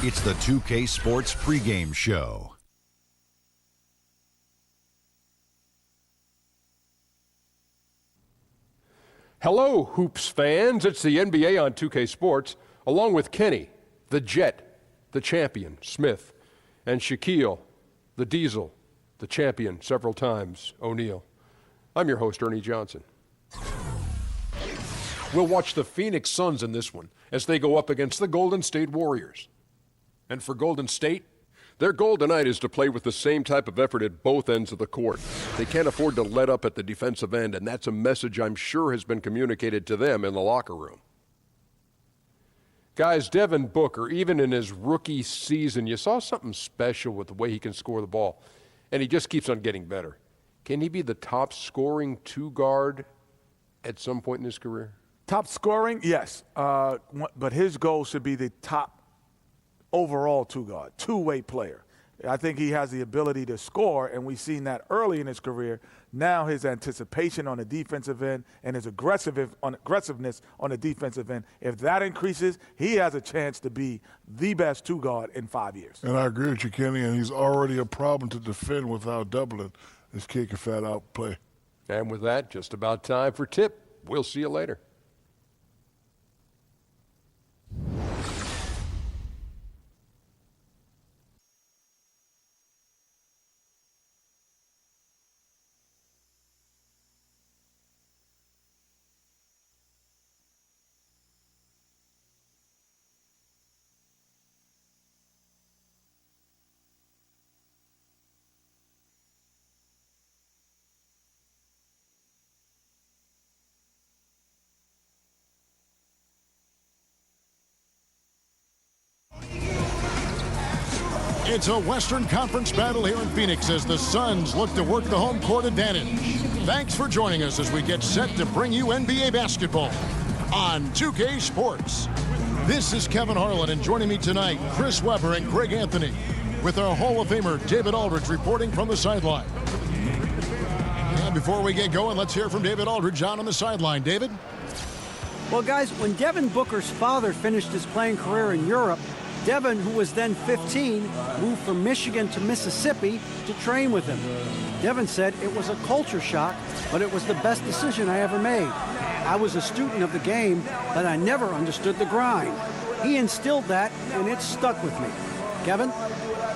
It's the 2K Sports pregame show. Hello, Hoops fans. It's the NBA on 2K Sports, along with Kenny, the Jet, the champion, Smith, and Shaquille, the Diesel, the champion several times, O'Neal. I'm your host, Ernie Johnson. We'll watch the Phoenix Suns in this one as they go up against the Golden State Warriors. And for Golden State, their goal tonight is to play with the same type of effort at both ends of the court. They can't afford to let up at the defensive end, and that's a message I'm sure has been communicated to them in the locker room. Guys, Devin Booker, even in his rookie season, you saw something special with the way he can score the ball, and he just keeps on getting better. Can he be the top scoring two-guard at some point in his career? Top scoring, yes, but his goal should be the top overall two-guard, two-way player. I think he has the ability to score, and we've seen that early in his career. Now his anticipation on the defensive end and his aggressiveness on the defensive end, if that increases, he has a chance to be the best two-guard in 5 years. And I agree with you, Kenny, and he's already a problem to defend without doubling his kick and fat out play. And with that, just about time for tip. We'll see you later. It's a Western Conference battle here in Phoenix as the Suns look to work the home court advantage. Thanks for joining us as we get set to bring you NBA basketball on 2K Sports. This is Kevin Harlan, and joining me tonight, Chris Webber and Greg Anthony, with our Hall of Famer David Aldridge reporting from the sideline. And before we get going, let's hear from David Aldridge on the sideline. David? Well, guys, when Devin Booker's father finished his playing career in Europe, Devin, who was then 15, moved from Michigan to Mississippi to train with him. Devin said it was a culture shock, but it was the best decision I ever made. I was a student of the game, but I never understood the grind. He instilled that, and it stuck with me. Kevin?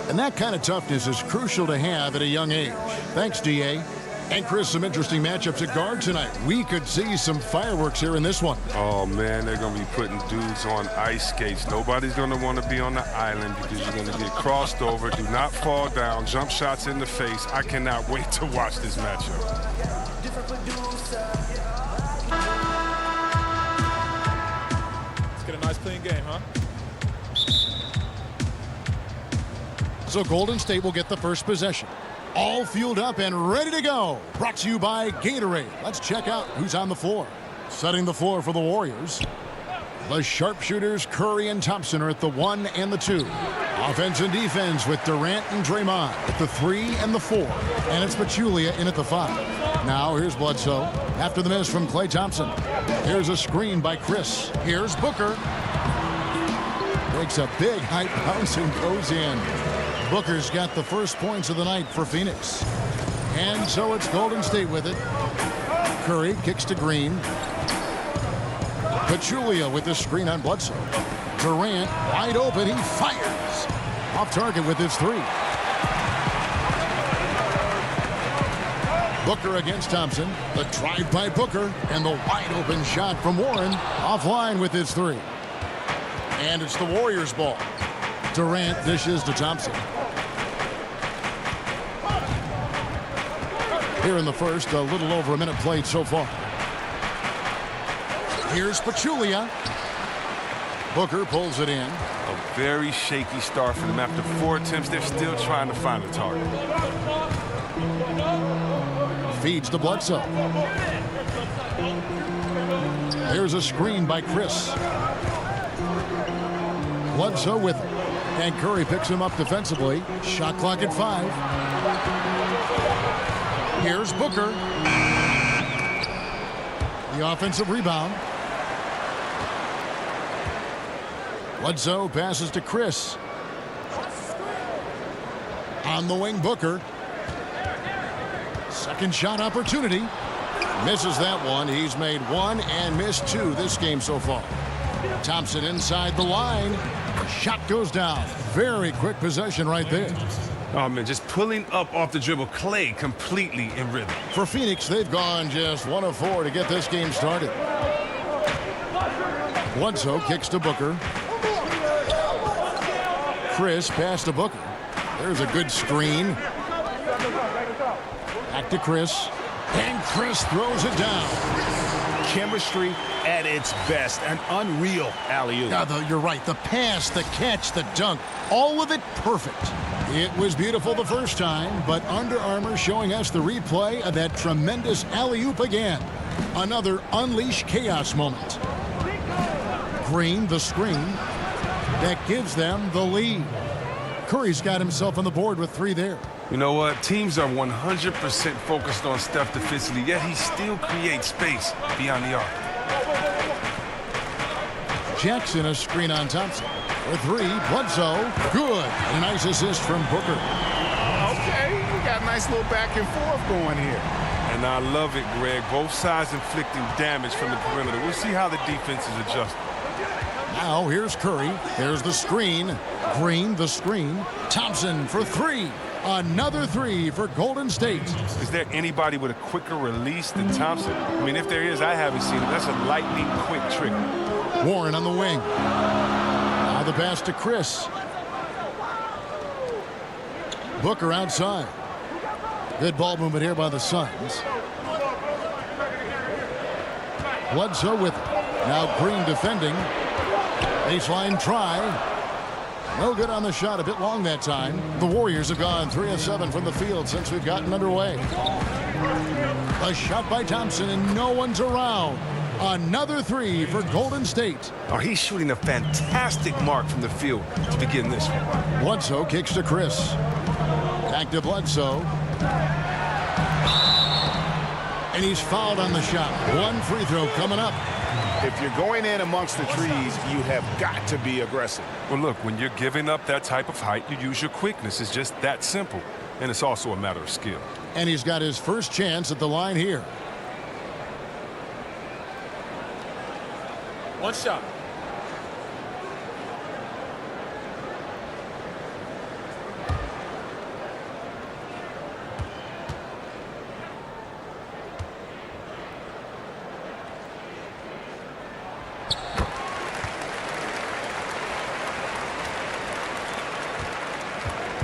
And that kind of toughness is crucial to have at a young age. Thanks, D.A. And Chris, some interesting matchups at guard tonight. We could see some fireworks here in this one. Oh, man, they're going to be putting dudes on ice skates. Nobody's going to want to be on the island because you're going to get crossed over. Do not fall down. Jump shots in the face. I cannot wait to watch this matchup. Let's get a nice, clean game, huh? So Golden State will get the first possession. All fueled up and ready to go. Brought to you by Gatorade. Let's check out who's on the floor. Setting the floor for the Warriors. The sharpshooters Curry and Thompson are at the 1 and the 2. Offense and defense with Durant and Draymond at the 3 and the 4. And it's Pachulia in at the 5. Now here's Bledsoe after the miss from Klay Thompson. Here's a screen by Chris. Here's Booker. Takes a big high bounce and goes in. Booker's got the first points of the night for Phoenix. And so it's Golden State with it. Curry kicks to Green. Pachulia with the screen on Bledsoe. Durant wide open. He fires. Off target with his 3. Booker against Thompson. The drive by Booker. And the wide open shot from Warren. Offline with his 3. And it's the Warriors' ball. Durant dishes to Thompson. Here in the first, a little over a minute played so far. Here's Pachulia. Booker pulls it in. A very shaky start for them. After 4 attempts, they're still trying to find a target. Feeds to Bledsoe. There's a screen by Chris. Bledsoe with it. And Curry picks him up defensively. Shot clock at 5. Here's Booker. The offensive rebound. Bledsoe passes to Chris. On the wing, Booker. Second shot opportunity. Misses that one. He's made one and missed two this game so far. Thompson inside the line. Shot goes down. Very quick possession right there. Oh, man, just pulling up off the dribble. Clay completely in rhythm. For Phoenix, they've gone just 1 of 4 to get this game started. Bledsoe kicks to Booker. Chris pass to Booker. There's a good screen. Back to Chris. And Chris throws it down. Chemistry at its best. An unreal alley-oop. Yeah, you're right. The pass, the catch, the dunk, all of it perfect. It was beautiful the first time, but Under Armour showing us the replay of that tremendous alley-oop again. Another unleash chaos moment. Green, the screen. That gives them the lead. Curry's got himself on the board with 3 there. You know what? Teams are 100% focused on Steph defensively, yet he still creates space beyond the arc. Jackson, a screen on Thompson. For 3, Bledsoe. Good. And a nice assist from Booker. Okay, we got a nice little back and forth going here. And I love it, Greg. Both sides inflicting damage from the perimeter. We'll see how the defense is adjusting. Now here's Curry. There's the screen. Green, the screen. Thompson for 3. Another 3 for Golden State. Is there anybody with a quicker release than Thompson? I mean, if there is, I haven't seen it. That's a lightning quick trick. Warren on the wing. Now the pass to Chris. Booker outside. Good ball movement here by the Suns. Bledsoe with it. Now Green defending. Baseline try. No good on the shot. A bit long that time. The Warriors have gone 3 of 7 from the field since we've gotten underway. A shot by Thompson and no one's around. Another 3 for Golden State. Oh, he's shooting a fantastic mark from the field to begin this one. Bledsoe kicks to Chris. Back to Bledsoe. And he's fouled on the shot. 1 free throw coming up. If you're going in amongst the trees, you have got to be aggressive. Well, look, when you're giving up that type of height, you use your quickness. It's just that simple. And it's also a matter of skill. And he's got his first chance at the line here. One shot.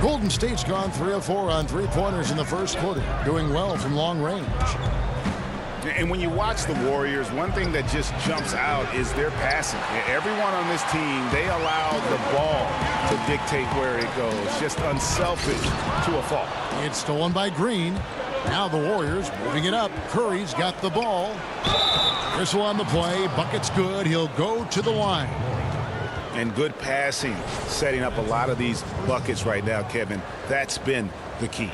Golden State's gone 3 of 4 on 3-pointers in the first quarter, doing well from long range. And when you watch the Warriors, one thing that just jumps out is their passing. Everyone on this team, they allow the ball to dictate where it goes. Just unselfish to a fault. It's stolen by Green. Now the Warriors moving it up. Curry's got the ball. Whistle on the play. Bucket's good. He'll go to the line. And good passing, setting up a lot of these buckets right now, Kevin. That's been the key.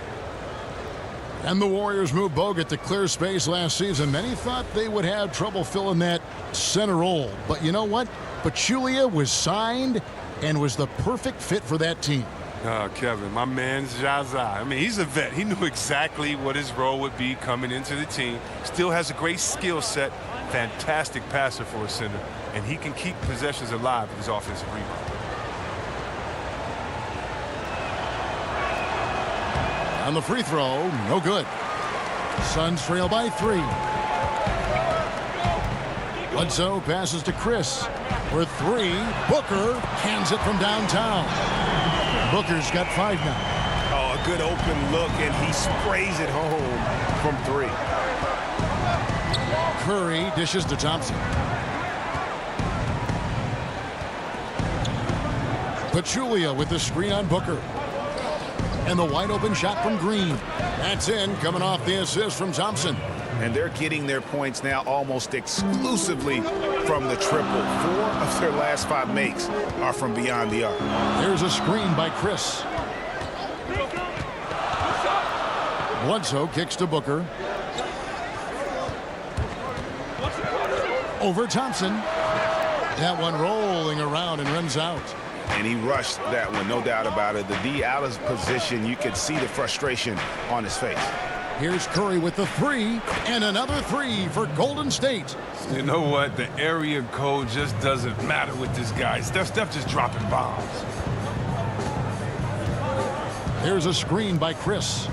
And the Warriors moved Bogut to clear space last season. Many thought they would have trouble filling that center role. But you know what? Pachulia was signed and was the perfect fit for that team. Kevin, my man's Zaza. I mean, he's a vet. He knew exactly what his role would be coming into the team. Still has a great skill set. Fantastic passer for a center. And he can keep possessions alive with his offensive rebound. On the free throw, no good. Suns trail by 3. Bledsoe passes to Chris. For 3, Booker hands it from downtown. Booker's got 5 now. Oh, a good open look, and he sprays it home from 3. Curry dishes to Thompson. Pachulia with the screen on Booker. And the wide open shot from Green. That's in, coming off the assist from Thompson. And they're getting their points now almost exclusively from the triple. 4 of their last 5 makes are from beyond the arc. There's a screen by Chris. Bledsoe kicks to Booker. Over Thompson. That one rolling around and runs out. and he rushed that one, no doubt about it. The D out of position, you could see the frustration on his face. Here's Curry with the three, and another three for Golden State. You know what? The area code just doesn't matter with this guy. Steph just dropping bombs. There's a screen by Chris.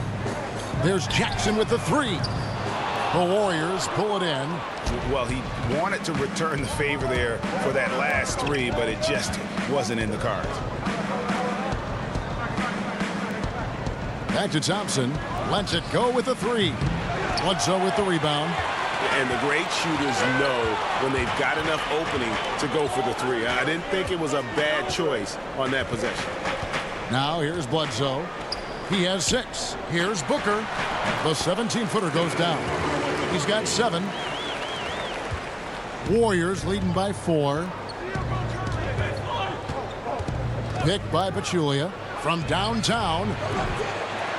There's Jackson with the three. The Warriors pull it in. Well, he wanted to return the favor there for that last three, but it just wasn't in the cards. Back to Thompson. Lets it go with the three. Bledsoe with the rebound. And the great shooters know when they've got enough opening to go for the three. I didn't think it was a bad choice on that possession. Now here's Bledsoe. He has 6. Here's Booker. The 17-footer goes down. He's got 7. Warriors leading by 4. Pick by Pachulia from downtown.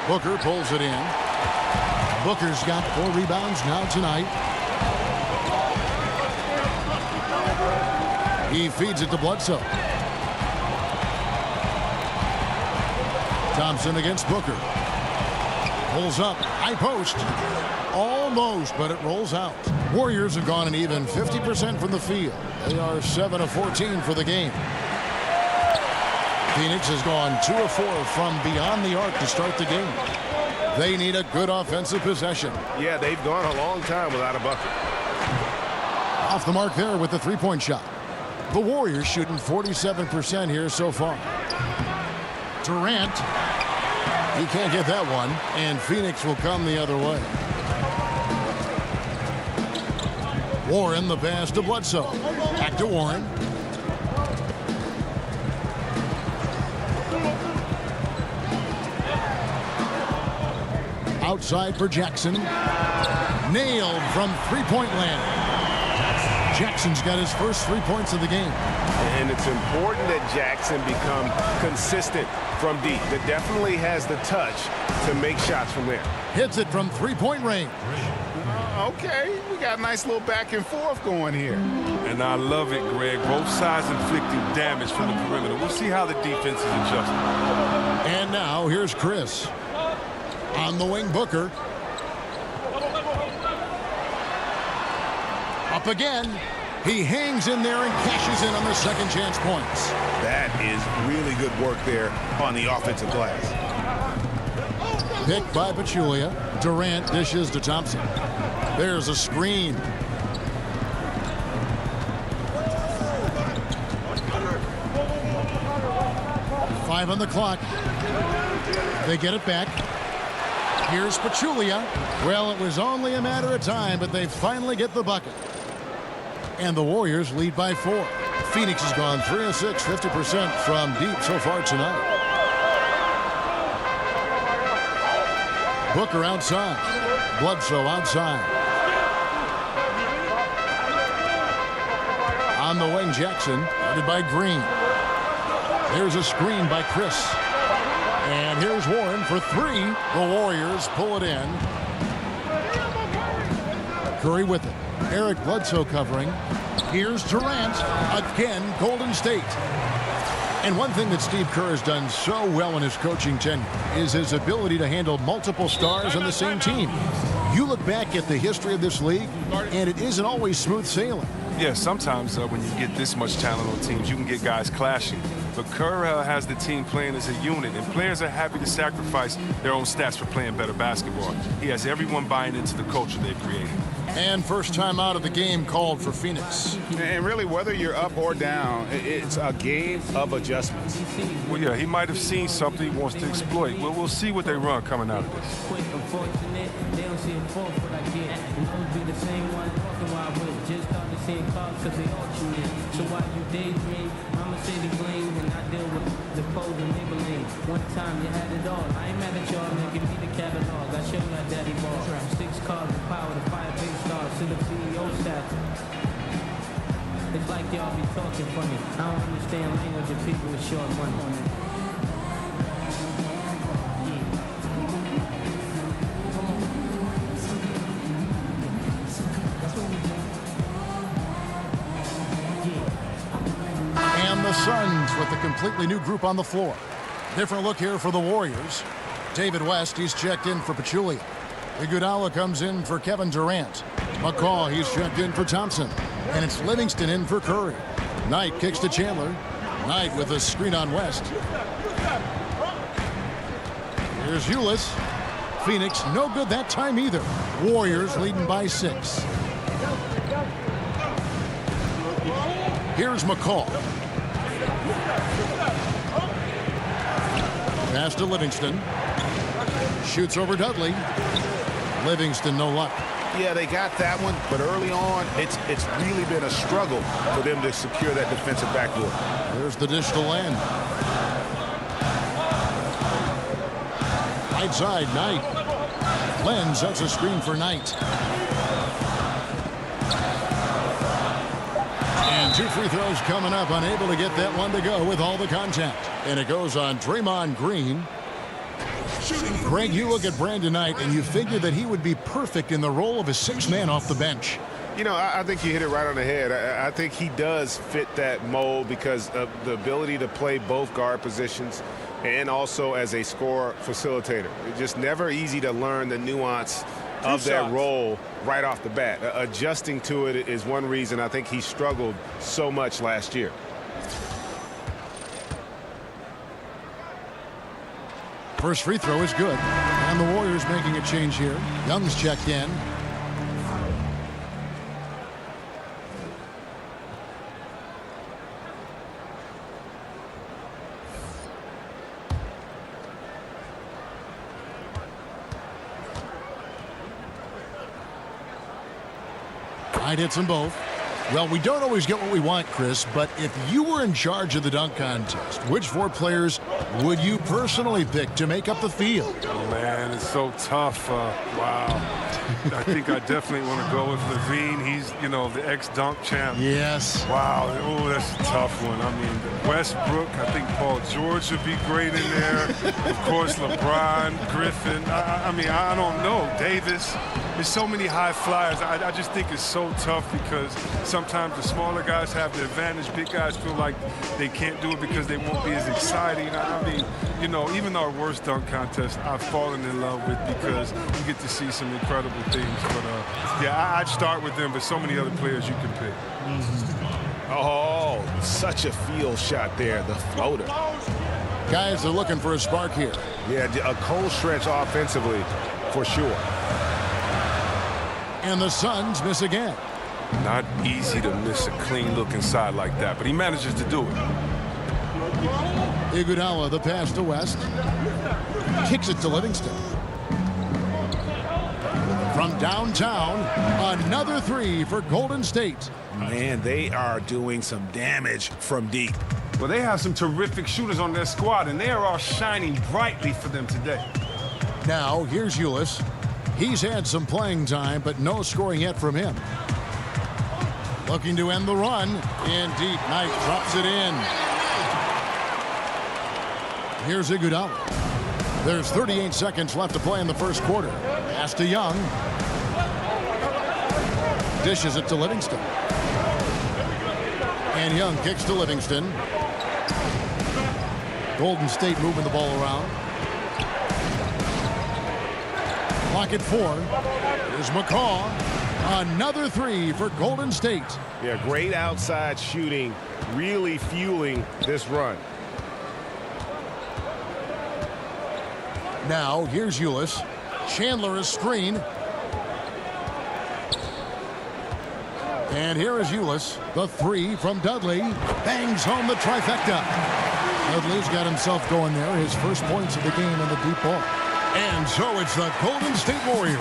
Booker pulls it in. Booker's got 4 rebounds now tonight. He feeds it to Bledsoe. Thompson against Booker. Pulls up. High post. Almost, but it rolls out. Warriors have gone an even 50% from the field. They are 7 of 14 for the game. Phoenix has gone 2 of 4 from beyond the arc to start the game. They need a good offensive possession. Yeah, they've gone a long time without a bucket. Off the mark there with the three-point shot. The Warriors shooting 47% here so far. Durant. He can't get that one, and Phoenix will come the other way. Warren the pass to Bledsoe. Back to Warren. Outside for Jackson. Nailed from three-point land. Jackson's got his first 3 points of the game. And it's important that Jackson become consistent from deep. That definitely has the touch to make shots from there. Hits it from three-point range. Okay, we got a nice little back and forth going here. And I love it, Greg. Both sides inflicting damage from the perimeter. We'll see how the defense is adjusting. And now here's Chris. On the wing, Booker. Up again. He hangs in there and cashes in on the second chance points. That is really good work there on the offensive glass. Picked by Pachulia. Durant dishes to Thompson. There's a screen. Five on the clock. They get it back. Here's Pachulia. Well, it was only a matter of time, but they finally get the bucket. And the Warriors lead by 4. Phoenix has gone 3 of 6, 50% from deep so far tonight. Booker outside. Bledsoe outside. On the wing, Jackson, guarded by Green. There's a screen by Chris. And here's Warren for 3. The Warriors pull it in. Curry with it. Eric Bledsoe covering. Here's Durant. Again, Golden State. And one thing that Steve Kerr has done so well in his coaching tenure is his ability to handle multiple stars on the same team. You look back at the history of this league, and it isn't always smooth sailing. Yeah, sometimes when you get this much talent on teams, you can get guys clashing. But Kerr has the team playing as a unit, and players are happy to sacrifice their own stats for playing better basketball. He has everyone buying into the culture they've created. And first time out of the game called for Phoenix. And really, whether you're up or down, it's a game of adjustments. Well, yeah, he might have seen something he wants to exploit. Well, we'll see what they run coming out of this. One time you had it all. I ain't mad at y'all, man. Give me the catalog. I show you daddy ball. 6 cars of power to 5 big stars to the CEO staff. It's like y'all be talking funny. I don't understand language of people with short money. the Suns with a completely new group on the floor. Different look here for the Warriors. David West, he's checked in for Pachulia. Iguodala comes in for Kevin Durant. McCaw, he's checked in for Thompson. And it's Livingston in for Curry. Knight kicks to Chandler. Knight with a screen on West. Here's Ulis. Phoenix, no good that time either. Warriors leading by 6. Here's McCaw. Pass to Livingston. Shoots over Dudley. Livingston, no luck. Yeah, they got that one, but early on, it's really been a struggle for them to secure that defensive backboard. There's the dish to Len. Right side, Knight. Len sets a screen for Knight. And 2 free throws coming up, unable to get that one to go with all the contact. And it goes on Draymond Green. Greg, you look at Brandon Knight, and you figure that he would be perfect in the role of a 6th man off the bench. You know, I think you hit it right on the head. I think he does fit that mold because of the ability to play both guard positions and also as a scorer facilitator. It's just never easy to learn the nuance of that role right off the bat. Adjusting to it is one reason I think he struggled so much last year. First free throw is good. And the Warriors making a change here. Young's checked in. Knight hits them both. Well, we don't always get what we want, Chris, but if you were in charge of the dunk contest, which 4 players would you personally pick to make up the field? Oh, man, it's so tough. Wow. I think I definitely want to go with LaVine. He's, you know, the ex-dunk champ. Yes. Wow. Oh, that's a tough one. I mean, Westbrook, I think Paul George would be great in there. Of course, LeBron, Griffin. I mean, I don't know. Davis. There's so many high flyers. I just think it's so tough because sometimes the smaller guys have the advantage. Big guys feel like they can't do it because they won't be as exciting. I mean, you know, even our worst dunk contest, I've fallen in love with because you get to see some incredible things. But, yeah, I'd start with them, but so many other players you can pick. Oh, such a field shot there, the floater. Guys are looking for a spark here. Yeah, a cold stretch offensively for sure. And the Suns miss again. Not easy to miss a clean look inside like that, but he manages to do it. Iguodala, the pass to West. Kicks it to Livingston. From downtown, another 3 for Golden State. Man, they are doing some damage from deep. Well, they have some terrific shooters on their squad, and they are all shining brightly for them today. Now, here's Ulis. He's had some playing time, but no scoring yet from him. Looking to end the run. In deep, Knight drops it in. Here's Iguodala. There's 38 seconds left to play in the first quarter. Pass to Young. Dishes it to Livingston. And Young kicks to Livingston. Golden State moving the ball around. Clock at 4. Here's McCaw. Another 3 for Golden State. Yeah, great outside shooting, really fueling this run. Now, here's Ulis. Chandler is screen. And here is Ulis. The 3 from Dudley. Bangs home the trifecta. Dudley's got himself going there. His first points of the game on the deep ball. And so it's the Golden State Warriors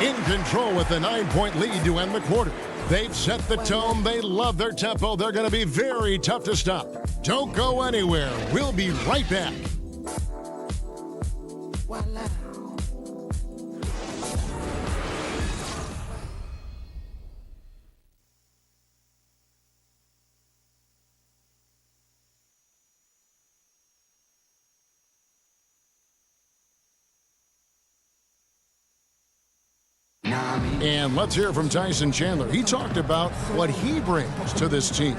in control with a 9-point lead to end the quarter. They've set the tone. They love their tempo. They're going to be very tough to stop. Don't go anywhere. We'll be right back. And let's hear from Tyson Chandler. He talked about what he brings to this team.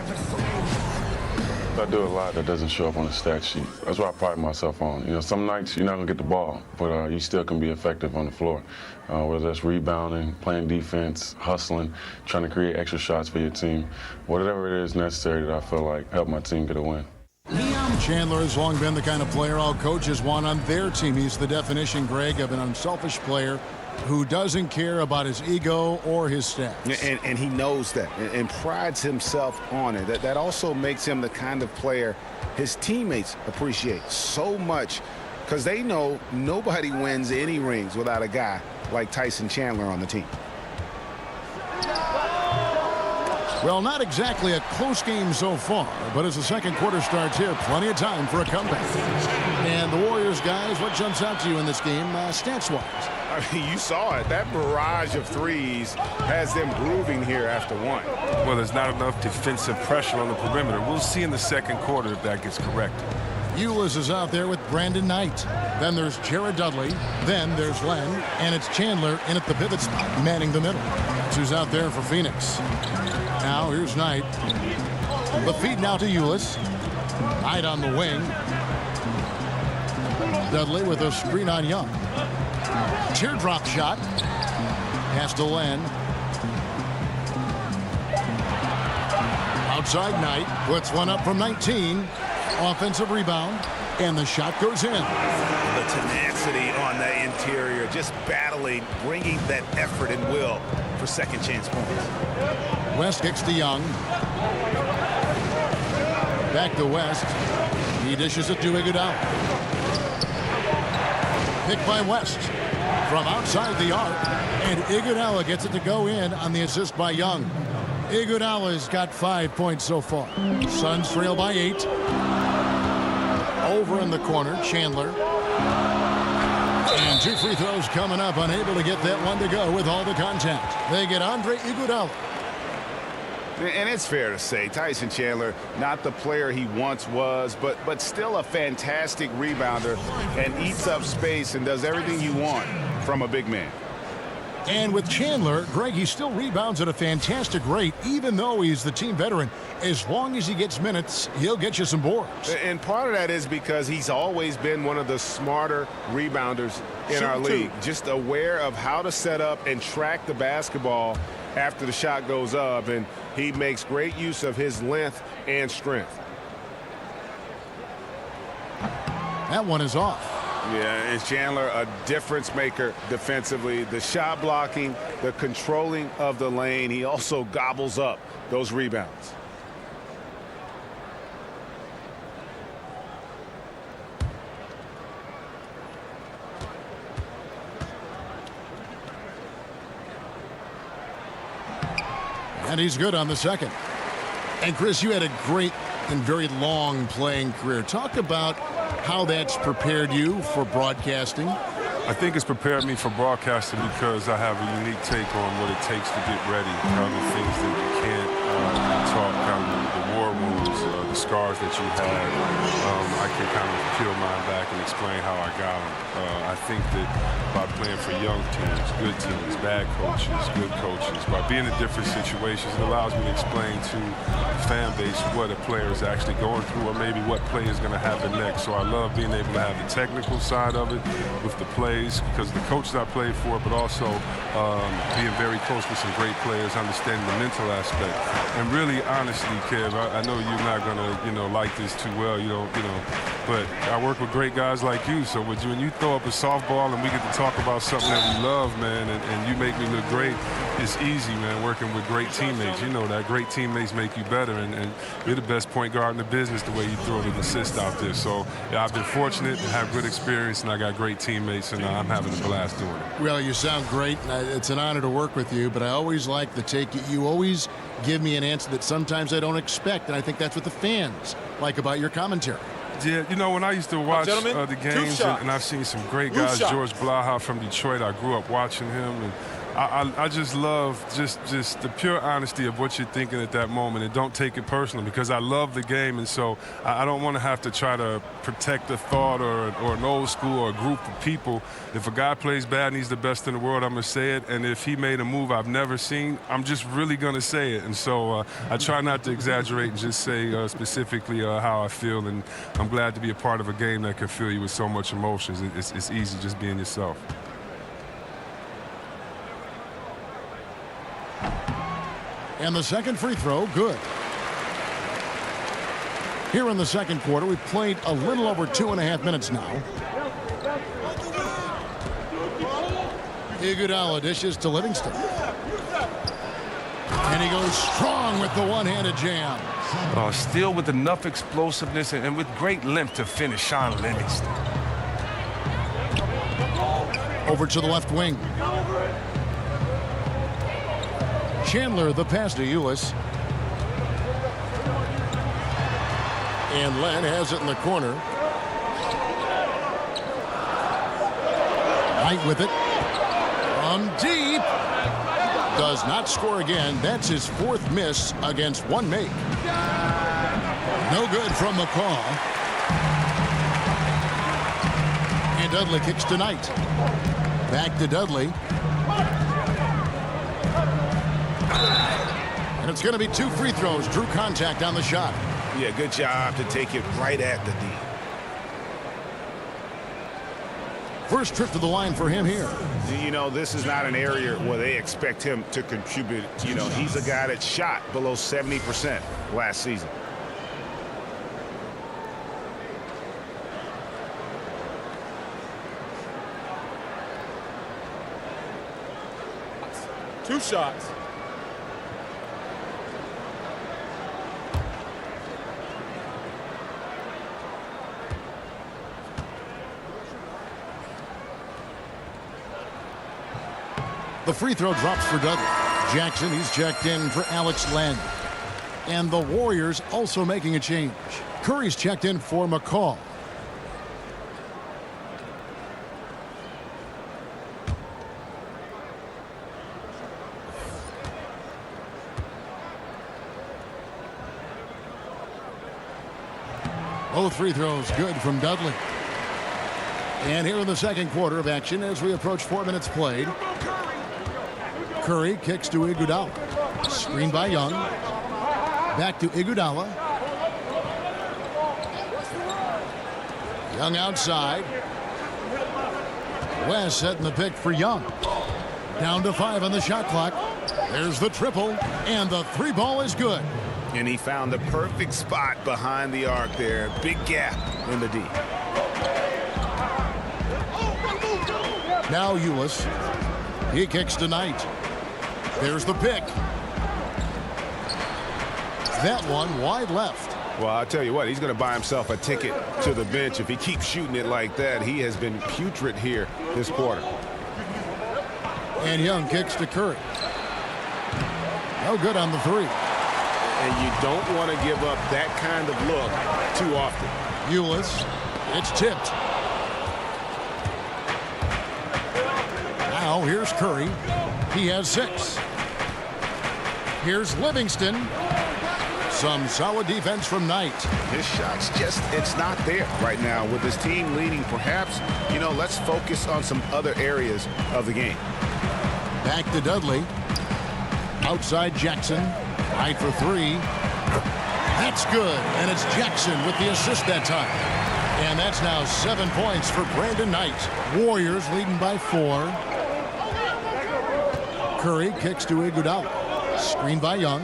I do a lot that doesn't show up on the stat sheet. That's what I pride myself on. You know, some nights you're not going to get the ball, but you still can be effective on the floor. Whether that's rebounding, playing defense, hustling, trying to create extra shots for your team. Whatever it is necessary that I feel like help my team get a win. Chandler has long been the kind of player all coaches want on their team. He's the definition, Greg, of an unselfish player who doesn't care about his ego or his stats. And he knows that and prides himself on it. That also makes him the kind of player his teammates appreciate so much because they know nobody wins any rings without a guy like Tyson Chandler on the team. Well, not exactly a close game so far, but as the second quarter starts here, plenty of time for a comeback. And the Warriors, guys, what jumps out to you in this game, stats-wise? I mean, you saw it. That barrage of threes has them grooving here after one. Well, there's not enough defensive pressure on the perimeter. We'll see in the second quarter if that gets corrected. Ulis is out there with Brandon Knight. Then there's Jared Dudley. Then there's Len. And it's Chandler in at the pivot spot, manning the middle. That's who's out there for Phoenix. Now here's Knight. The feed now to Ulis. Knight on the wing. Dudley with a screen on Young. Teardrop shot. Pass to Len. Outside Knight. Puts one up from 19. Offensive rebound. And the shot goes in. The tenacity on the interior. Just battling, bringing that effort and will for second chance points. West kicks to Young. Back to West. He dishes it to Iguodala. Picked by West from outside the arc. And Iguodala gets it to go in on the assist by Young. Iguodala's got 5 points so far. Suns trail by 8. Over in the corner, Chandler. And 2 free throws coming up, unable to get that one to go with all the contact. They get Andre Iguodala. And it's fair to say Tyson Chandler, not the player he once was, but still a fantastic rebounder and eats up space and does everything you want from a big man. And with Chandler, Greg, he still rebounds at a fantastic rate, even though he's the team veteran. As long as he gets minutes, he'll get you some boards. And part of that is because he's always been one of the smarter rebounders in our league. Just aware of how to set up and track the basketball after the shot goes up. And he makes great use of his length and strength. That one is off. Yeah, and Chandler, a difference maker defensively. The shot blocking, the controlling of the lane. He also gobbles up those rebounds. And he's good on the second. And Chris, you had a great and very long playing career. Talk about how that's prepared you for broadcasting. I think it's prepared me for broadcasting because I have a unique take on what it takes to get ready. Kind of the things that you can't talk, kind of the war wounds, the scars that you had. I can kind of peel mine back and explain how I got them. I think that by playing for young teams, good teams, bad coaches, good coaches, by being in different situations, it allows me to explain to the fan base what a player is actually going through or maybe what play is going to happen next. So I love being able to have the technical side of it with the plays because the coaches I played for, but also being very close with some great players, understanding the mental aspect. And really, honestly, Kev, I know you're not going to, like this too well, but I work with great guys like you. So when you throw up a softball and we get to talk about something that we love, man, and you make me look great, it's easy, man, working with great teammates. You know that great teammates make you better, and you're the best point guard in the business the way you throw an assist out there. So yeah, I've been fortunate to have good experience, and I got great teammates, and I'm having a blast doing it. Well, you sound great. It's an honor to work with you, but I always like the take. You always give me an answer that sometimes I don't expect, and I think that's what the fans like about your commentary. Yeah, when I used to watch the games, and I've seen some great guys. George Blaha from Detroit, I grew up watching him, and I just love just the pure honesty of what you're thinking at that moment, and don't take it personally, because I love the game, and so I don't want to have to try to protect a thought or an old school or a group of people. If a guy plays bad and he's the best in the world, I'm going to say it, and if he made a move I've never seen, I'm just really going to say it. And so I try not to exaggerate and just say specifically how I feel, and I'm glad to be a part of a game that can fill you with so much emotions. It's easy just being yourself. And the second free throw, good. Here in the second quarter, we've played a little over 2.5 minutes now. Iguodala dishes to Livingston. And he goes strong with the one-handed jam. Still with enough explosiveness and with great length to finish, Sean Livingston. Over to the left wing. Chandler, the pass to Ulis. And Len has it in the corner. Knight with it. From deep. Does not score again. That's his 4th miss against one make. No good from McCaw. And Dudley kicks to Knight. Back to Dudley. And it's going to be 2 free throws. Drew contact on the shot. Yeah, good job to take it right at the D. First trip to the line for him here. You know, this is not an area where they expect him to contribute. You know, he's a guy that shot below 70% last season. Two shots. The free throw drops for Dudley. Jackson, he's checked in for Alex Len. And the Warriors also making a change. Curry's checked in for McCaw. Both free throws good from Dudley. And here in the second quarter of action as we approach 4 minutes played. Curry kicks to Iguodala. Screen by Young. Back to Iguodala. Young outside. West setting the pick for Young. Down to 5 on the shot clock. There's the triple, and the 3 ball is good. And he found the perfect spot behind the arc there. Big gap in the D. Now Ulis. He kicks to Knight. There's the pick. That one wide left. Well, I'll tell you what, he's going to buy himself a ticket to the bench. If he keeps shooting it like that, he has been putrid here this quarter. And Young kicks to Curry. No good on the 3. And you don't want to give up that kind of look too often. Ulis. It's tipped. Now here's Curry. He has 6. Here's Livingston. Some solid defense from Knight. His shot's just, it's not there right now. With his team leading, perhaps, you know, let's focus on some other areas of the game. Back to Dudley. Outside Jackson. Knight for 3. That's good. And it's Jackson with the assist that time. And that's now 7 points for Brandon Knight. Warriors leading by 4. Curry kicks to Iguodala. Screen by Young.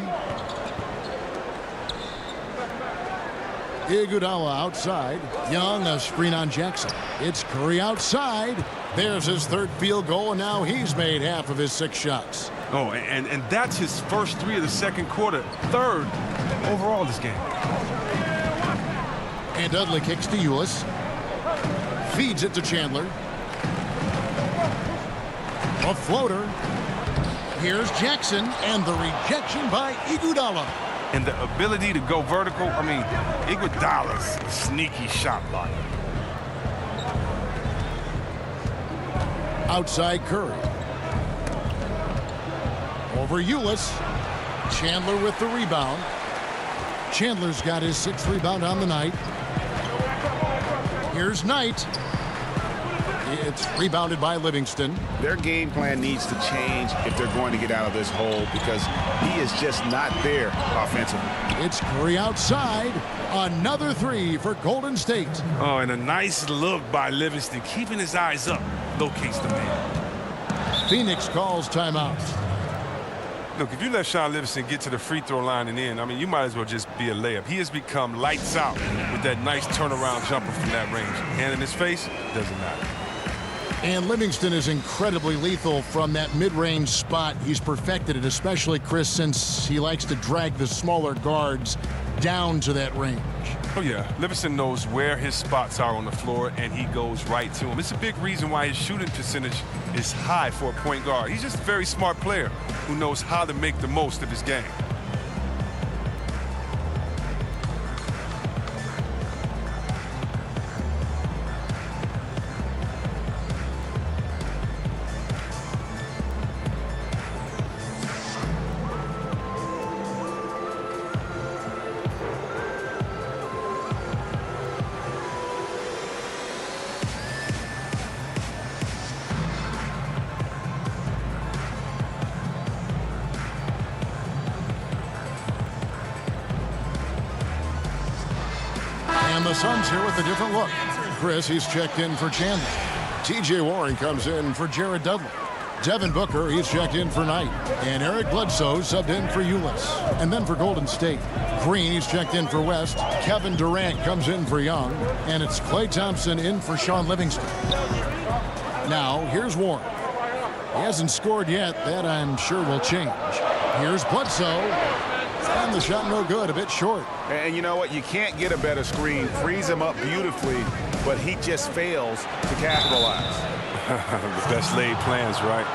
Iguodala outside. Young, a screen on Jackson. It's Curry outside. There's his 3rd field goal, and now he's made half of his 6 shots. Oh, and that's his first 3 of the second quarter. 3rd overall this game. And Dudley kicks to Ulis. Feeds it to Chandler. A floater. Here's Jackson, and the rejection by Iguodala. And the ability to go vertical, I mean, Iguodala's a sneaky shot blocker. Outside Curry. Over Ulis. Chandler with the rebound. Chandler's got his 6th rebound on the night. Here's Knight. It's rebounded by Livingston. Their game plan needs to change if they're going to get out of this hole because he is just not there offensively. It's Curry outside. Another 3 for Golden State. Oh, and a nice look by Livingston. Keeping his eyes up. Locates the man. Phoenix calls timeout. Look, if you let Sean Livingston get to the free throw line and in, I mean, you might as well just be a layup. He has become lights out with that nice turnaround jumper from that range. Hand in his face, doesn't matter. And Livingston is incredibly lethal from that mid-range spot. He's perfected it, especially, Chris, since he likes to drag the smaller guards down to that range. Oh, yeah. Livingston knows where his spots are on the floor, and he goes right to them. It's a big reason why his shooting percentage is high for a point guard. He's just a very smart player who knows how to make the most of his game. And the Suns here with a different look. Chris, he's checked in for Chandler. T.J. Warren comes in for Jared Dudley. Devin Booker, he's checked in for Knight. And Eric Bledsoe subbed in for Ulis. And then for Golden State, Green, he's checked in for West. Kevin Durant comes in for Young. And it's Klay Thompson in for Sean Livingston. Now, here's Warren. He hasn't scored yet. That, I'm sure, will change. Here's Bledsoe. And the shot no good, a bit short. And you know what? You can't get a better screen. Frees him up beautifully, but he just fails to capitalize. The best laid plans, right?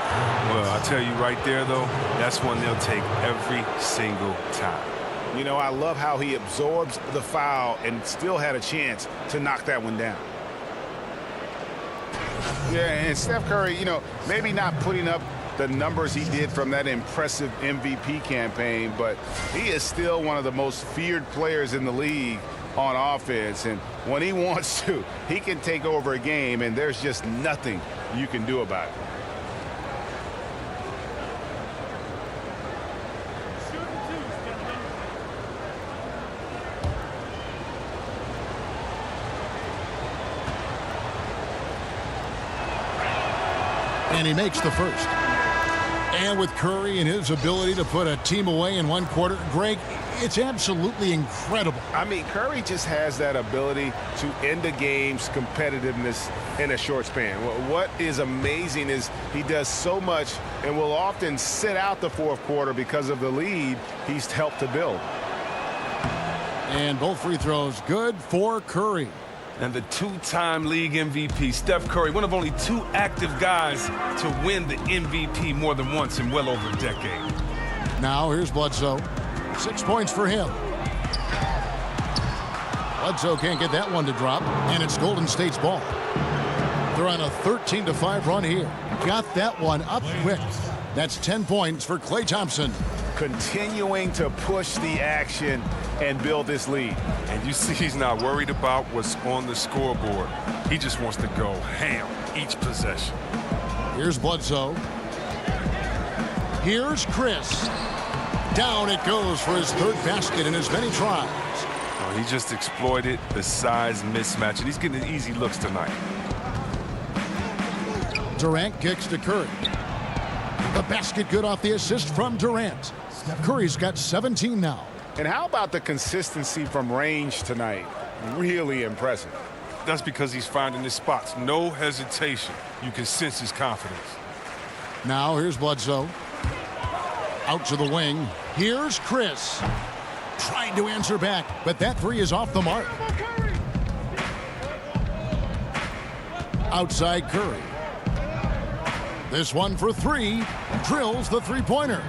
Well, I tell you right there, though, that's one they'll take every single time. You know, I love how he absorbs the foul and still had a chance to knock that one down. Yeah, and Steph Curry, you know, maybe not putting up the numbers he did from that impressive MVP campaign, but he is still one of the most feared players in the league on offense. And when he wants to, he can take over a game, and there's just nothing you can do about it. And he makes the first. And with Curry and his ability to put a team away in one quarter, Greg, it's absolutely incredible. I mean, Curry just has that ability to end a game's competitiveness in a short span. What is amazing is he does so much and will often sit out the fourth quarter because of the lead he's helped to build. And both free throws good for Curry. And the two-time league MVP, Steph Curry, one of only 2 active guys to win the MVP more than once in well over a decade. Now here's Bledsoe. 6 points for him. Bledsoe can't get that one to drop, and it's Golden State's ball. They're on a 13-5 run here. Got that one up quick. That's 10 points for Klay Thompson. Continuing to push the action and build this lead. And you see he's not worried about what's on the scoreboard. He just wants to go ham each possession. Here's Bledsoe. Here's Chris. Down it goes for his 3rd basket in as many tries. Oh, he just exploited the size mismatch, and he's getting easy looks tonight. Durant kicks to Curry. The basket good off the assist from Durant. Curry's got 17 now. And how about the consistency from range tonight? Really impressive. That's because he's finding his spots. No hesitation. You can sense his confidence. Now here's Bledsoe. Out to the wing. Here's Chris. Tried to answer back, but that 3 is off the mark. Outside Curry. This one for 3. Drills the three-pointer.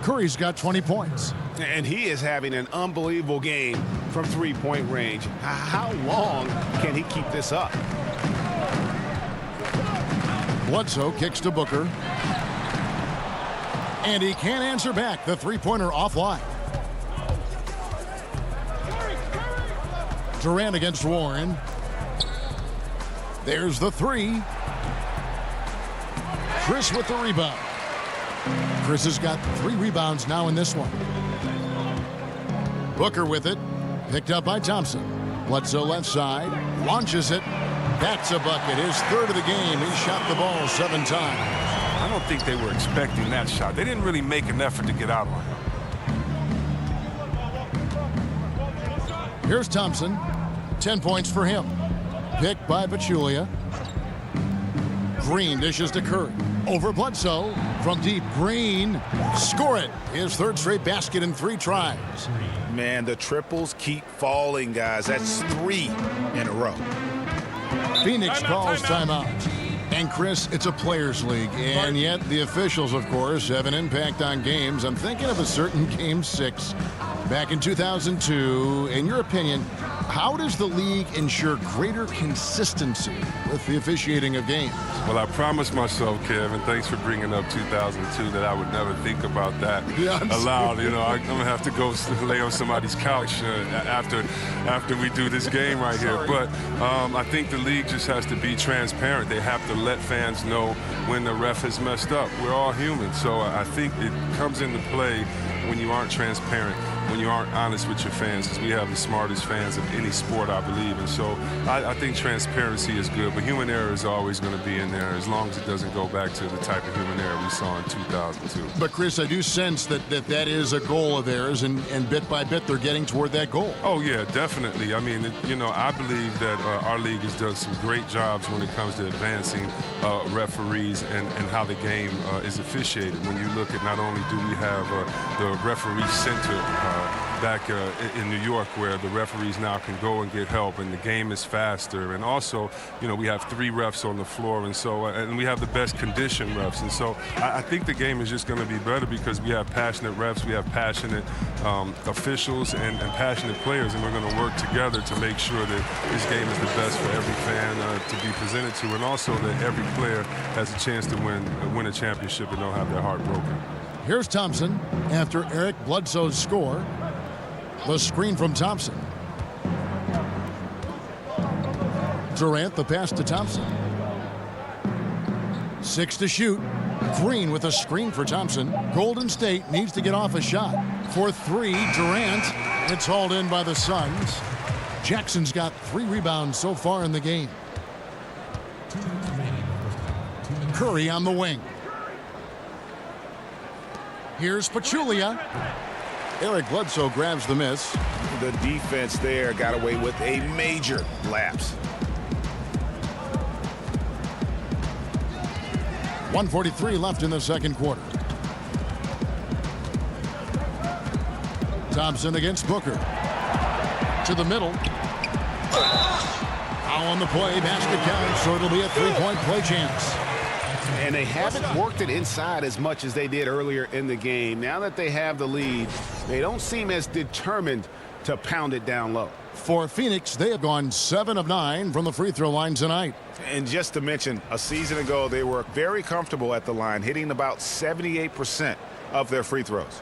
Curry's got 20 points. And he is having an unbelievable game from three-point range. How long can he keep this up? Bledsoe kicks to Booker. And he can't answer back. The three-pointer offline. Durant against Warren. There's the three. Chris with the rebound. Chris has got 3 rebounds now in this one. Booker with it. Picked up by Thompson. Bledsoe left side. Launches it. That's a bucket. His 3rd of the game. He shot the ball 7 times. I don't think they were expecting that shot. They didn't really make an effort to get out on him. Here's Thompson. 10 points for him. Picked by Pachulia. Green dishes to Curry. Over Bledsoe. From deep, Green. Score it. His 3rd straight basket in 3 tries. Man, the triples keep falling, guys. That's 3 in a row. Phoenix calls timeout. And Chris, it's a players' league, and yet the officials, of course, have an impact on games. I'm thinking of a certain Game 6 back in 2002. In your opinion, how does the league ensure greater consistency with the officiating of games? Well, I promised myself, Kevin, thanks for bringing up 2002, that I would never think about that aloud. You know, I'm going to have to go lay on somebody's couch after we do this game right here. But I think the league just has to be transparent. They have to let fans know when the ref has messed up. We're all human, so I think it comes into play when you aren't transparent, when you aren't honest with your fans, because we have the smartest fans of any sport, I believe. And so I think transparency is good, but human error is always going to be in there as long as it doesn't go back to the type of human error we saw in 2002. But, Chris, I do sense that is a goal of theirs, and bit by bit they're getting toward that goal. Oh, yeah, definitely. I mean, I believe that our league has done some great jobs when it comes to advancing referees and how the game is officiated. When you look at, not only do we have the referee center back in New York, where the referees now can go and get help, and the game is faster. And also, we have 3 refs on the floor, and so and we have the best conditioned refs. And so I think the game is just going to be better because we have passionate refs, we have passionate officials, and passionate players, and we're going to work together to make sure that this game is the best for every fan to be presented to, and also that every player has a chance to win a championship and don't have their heart broken. Here's Thompson after Eric Bledsoe's score. The screen from Thompson. Durant, the pass to Thompson. 6 to shoot. Green with a screen for Thompson. Golden State needs to get off a shot. For 3, Durant. It's hauled in by the Suns. Jackson's got 3 rebounds so far in the game. Curry on the wing. Here's Pachulia. Eric Bledsoe grabs the miss. The defense there got away with a major lapse. 1:43 left in the second quarter. Thompson against Booker. To the middle. Foul on the play. Basket counts, so it'll be a 3-point play chance. And they haven't worked it inside as much as they did earlier in the game. Now that they have the lead, they don't seem as determined to pound it down low. For Phoenix, they have gone 7 of 9 from the free throw line tonight. And just to mention, a season ago, they were very comfortable at the line, hitting about 78% of their free throws.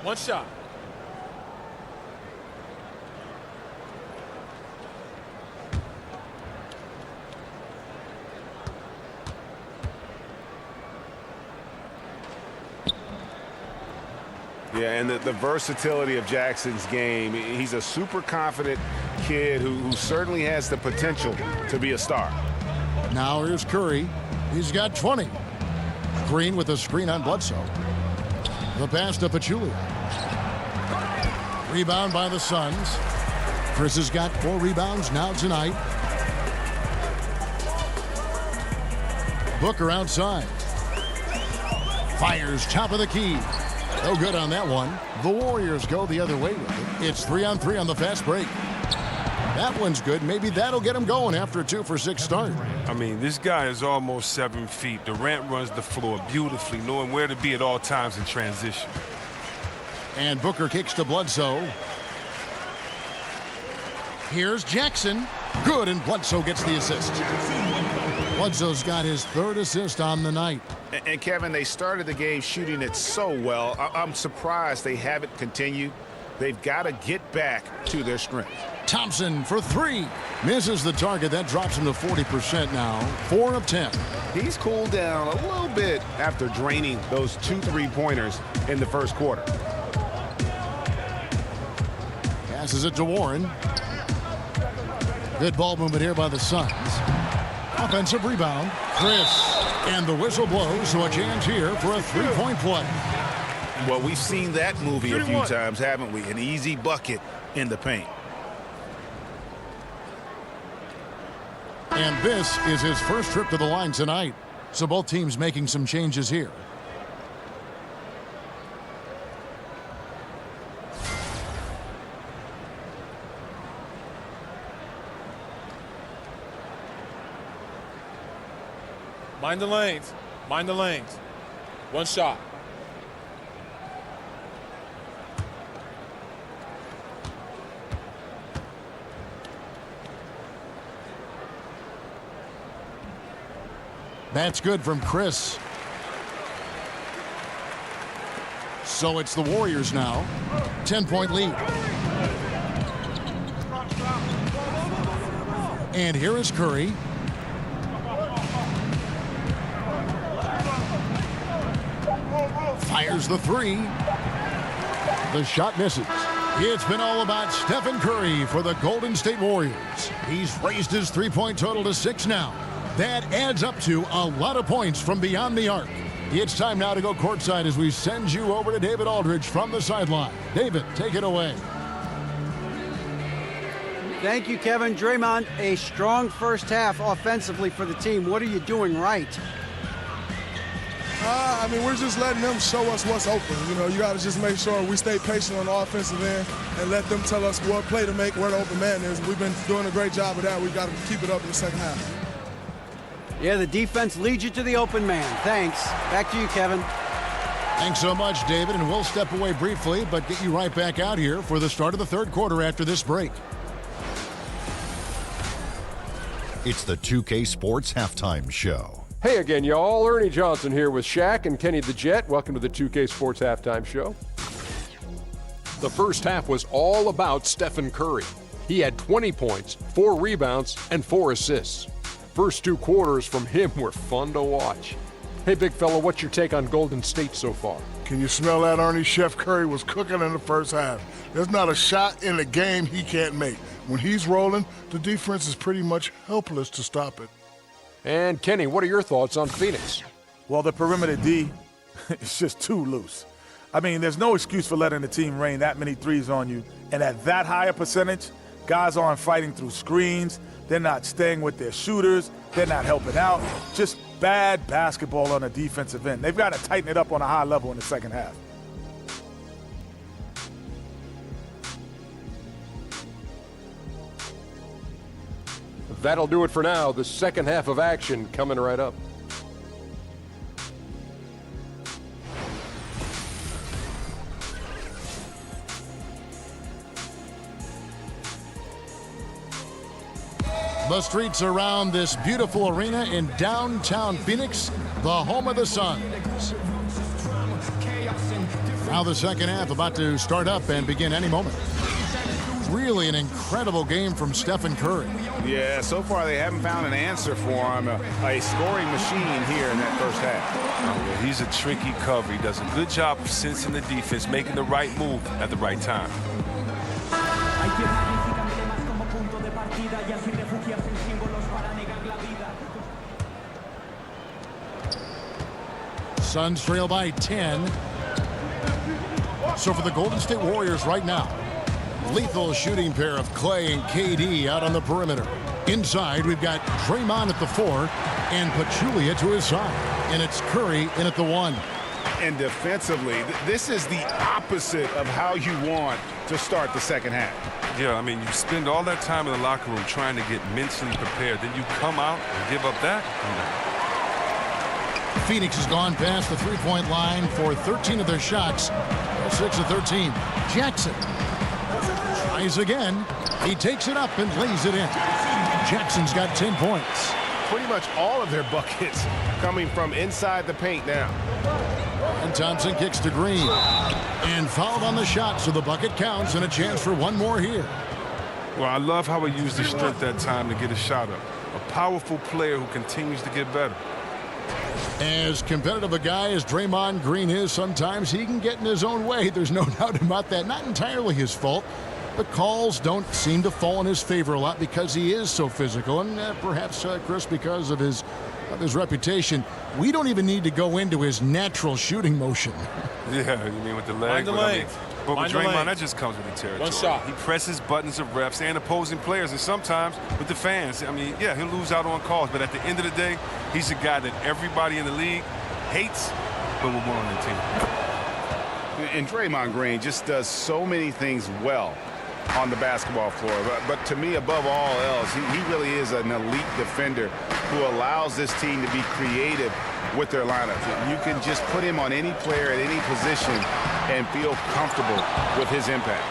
One shot. Yeah, and the versatility of Jackson's game. He's a super confident kid who certainly has the potential to be a star. Now here's Curry. He's got 20. Green with a screen on Bledsoe. The pass to Pachulia. Rebound by the Suns. Chris has got 4 rebounds now tonight. Booker outside. Fires top of the key. No good on that one. The Warriors go the other way with it. It's 3-on-3 on the fast break. That one's good. Maybe that'll get him going after a 2-for-6 start. I mean, this guy is almost 7 feet. Durant runs the floor beautifully, knowing where to be at all times in transition. And Booker kicks to Bledsoe. Here's Jackson. Good, and Bledsoe gets the assist. Bledsoe's got his 3rd assist on the night. And Kevin, they started the game shooting it so well. I'm surprised they haven't continued. They've got to get back to their strength. Thompson for 3. Misses the target. That drops him to 40% now. 4 of 10. He's cooled down a little bit after draining those 2 3-pointers in the first quarter. Passes it to Warren. Good ball movement here by the Suns. Offensive rebound. Chris. And the whistle blows, so a chance here for a 3-point play. Well, we've seen that movie a few times, haven't we? An easy bucket in the paint. And this is his first trip to the line tonight. So both teams making some changes here. Mind the lanes. Mind the lanes. 1 shot. That's good from Chris. So it's the Warriors now. 10-point lead. And here is Curry. Fires the 3. The shot misses. It's been all about Stephen Curry for the Golden State Warriors. He's raised his 3-point total to 6 now. That adds up to a lot of points from beyond the arc. It's time now to go courtside as we send you over to David Aldridge from the sideline. David, take it away. Thank you, Kevin. Draymond, a strong first half offensively for the team. What are you doing right? I mean, we're just letting them show us what's open. You know, you got to just make sure we stay patient on the offensive end and let them tell us what play to make, where the open man is. We've been doing a great job of that. We've got to keep it up in the second half. Yeah, the defense leads you to the open man. Thanks. Back to you, Kevin. Thanks so much, David, and we'll step away briefly, but get you right back out here for the start of the 3rd quarter after this break. It's the 2K Sports Halftime Show. Hey again, y'all. Ernie Johnson here with Shaq and Kenny the Jet. Welcome to the 2K Sports Halftime Show. The first half was all about Stephen Curry. He had 20 points, 4 rebounds, and 4 assists. First 2 quarters from him were fun to watch. Hey, big fella, what's your take on Golden State so far? Can you smell that, Ernie? Chef Curry was cooking in the first half. There's not a shot in the game he can't make. When he's rolling, the defense is pretty much helpless to stop it. And Kenny, what are your thoughts on Phoenix? Well, the perimeter D is just too loose. I mean, there's no excuse for letting the team rain that many threes on you. And at that high a percentage, guys aren't fighting through screens. They're not staying with their shooters. They're not helping out. Just bad basketball on the defensive end. They've got to tighten it up on a high level in the second half. That'll do it for now. The second half of action coming right up. The streets around this beautiful arena in downtown Phoenix, the home of the Suns. Now the second half about to start up and begin any moment. Really an incredible game from Stephen Curry. Yeah, so far they haven't found an answer for him. A scoring machine here in that first half. Yeah, he's a tricky cover. He does a good job of sensing the defense, making the right move at the right time. Suns trail by 10. So for the Golden State Warriors right now, lethal shooting pair of Clay and KD out on the perimeter. Inside, we've got Draymond at the 4 and Pachulia to his side. And it's Curry in at the 1. And defensively, this is the opposite of how you want to start the second half. Yeah, I mean, you spend all that time in the locker room trying to get mentally prepared. Then you come out and give up that. Phoenix has gone past the three-point line for 13 of their shots. 6 of 13. Jackson tries again. He takes it up and lays it in. Jackson's got 10 points. pretty much all of their buckets coming from inside the paint now. And Thompson kicks to Green. And fouled on the shot, so the bucket counts and a chance for one more here. Well, I love how he used his strength that time to get a shot up. A powerful player who continues to get better. As competitive a guy as Draymond Green is, sometimes he can get in his own way. There's no doubt about that. Not entirely his fault. But calls don't seem to fall in his favor a lot because he is so physical. And perhaps, Chris, because of his reputation, we don't even need to go into his natural shooting motion. Yeah, you mean with the leg? But with Draymond, that just comes with the territory. One shot. He presses buttons of refs and opposing players, and sometimes with the fans. I mean, yeah, he'll lose out on calls, but at the end of the day, he's a guy that everybody in the league hates, but will want on the team. And Draymond Green just does so many things well on the basketball floor. But to me, above all else, he really is an elite defender who allows this team to be creative with their lineups. You can just put him on any player at any position and feel comfortable with his impact.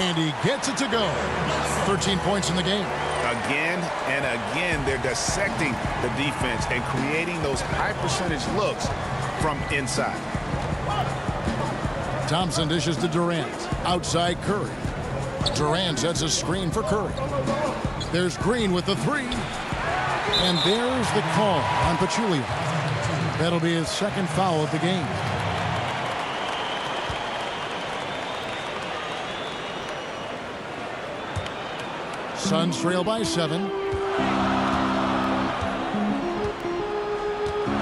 And he gets it to go. 13 points in the game. Again and again, they're dissecting the defense and creating those high percentage looks from inside. Thompson dishes to Durant. Outside Curry. Durant sets a screen for Curry. There's Green with the three. And there's the call on Pachulia. That'll be his second foul of the game. Suns trail by 7.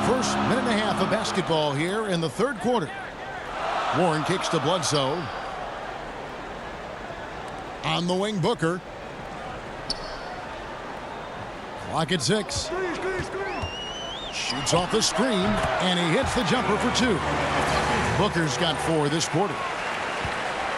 First minute and a half of basketball here in the third quarter. Warren kicks to Bledsoe. On the wing, Booker. Clock at 6. Shoots off the screen, and he hits the jumper for 2. Booker's got 4 this quarter.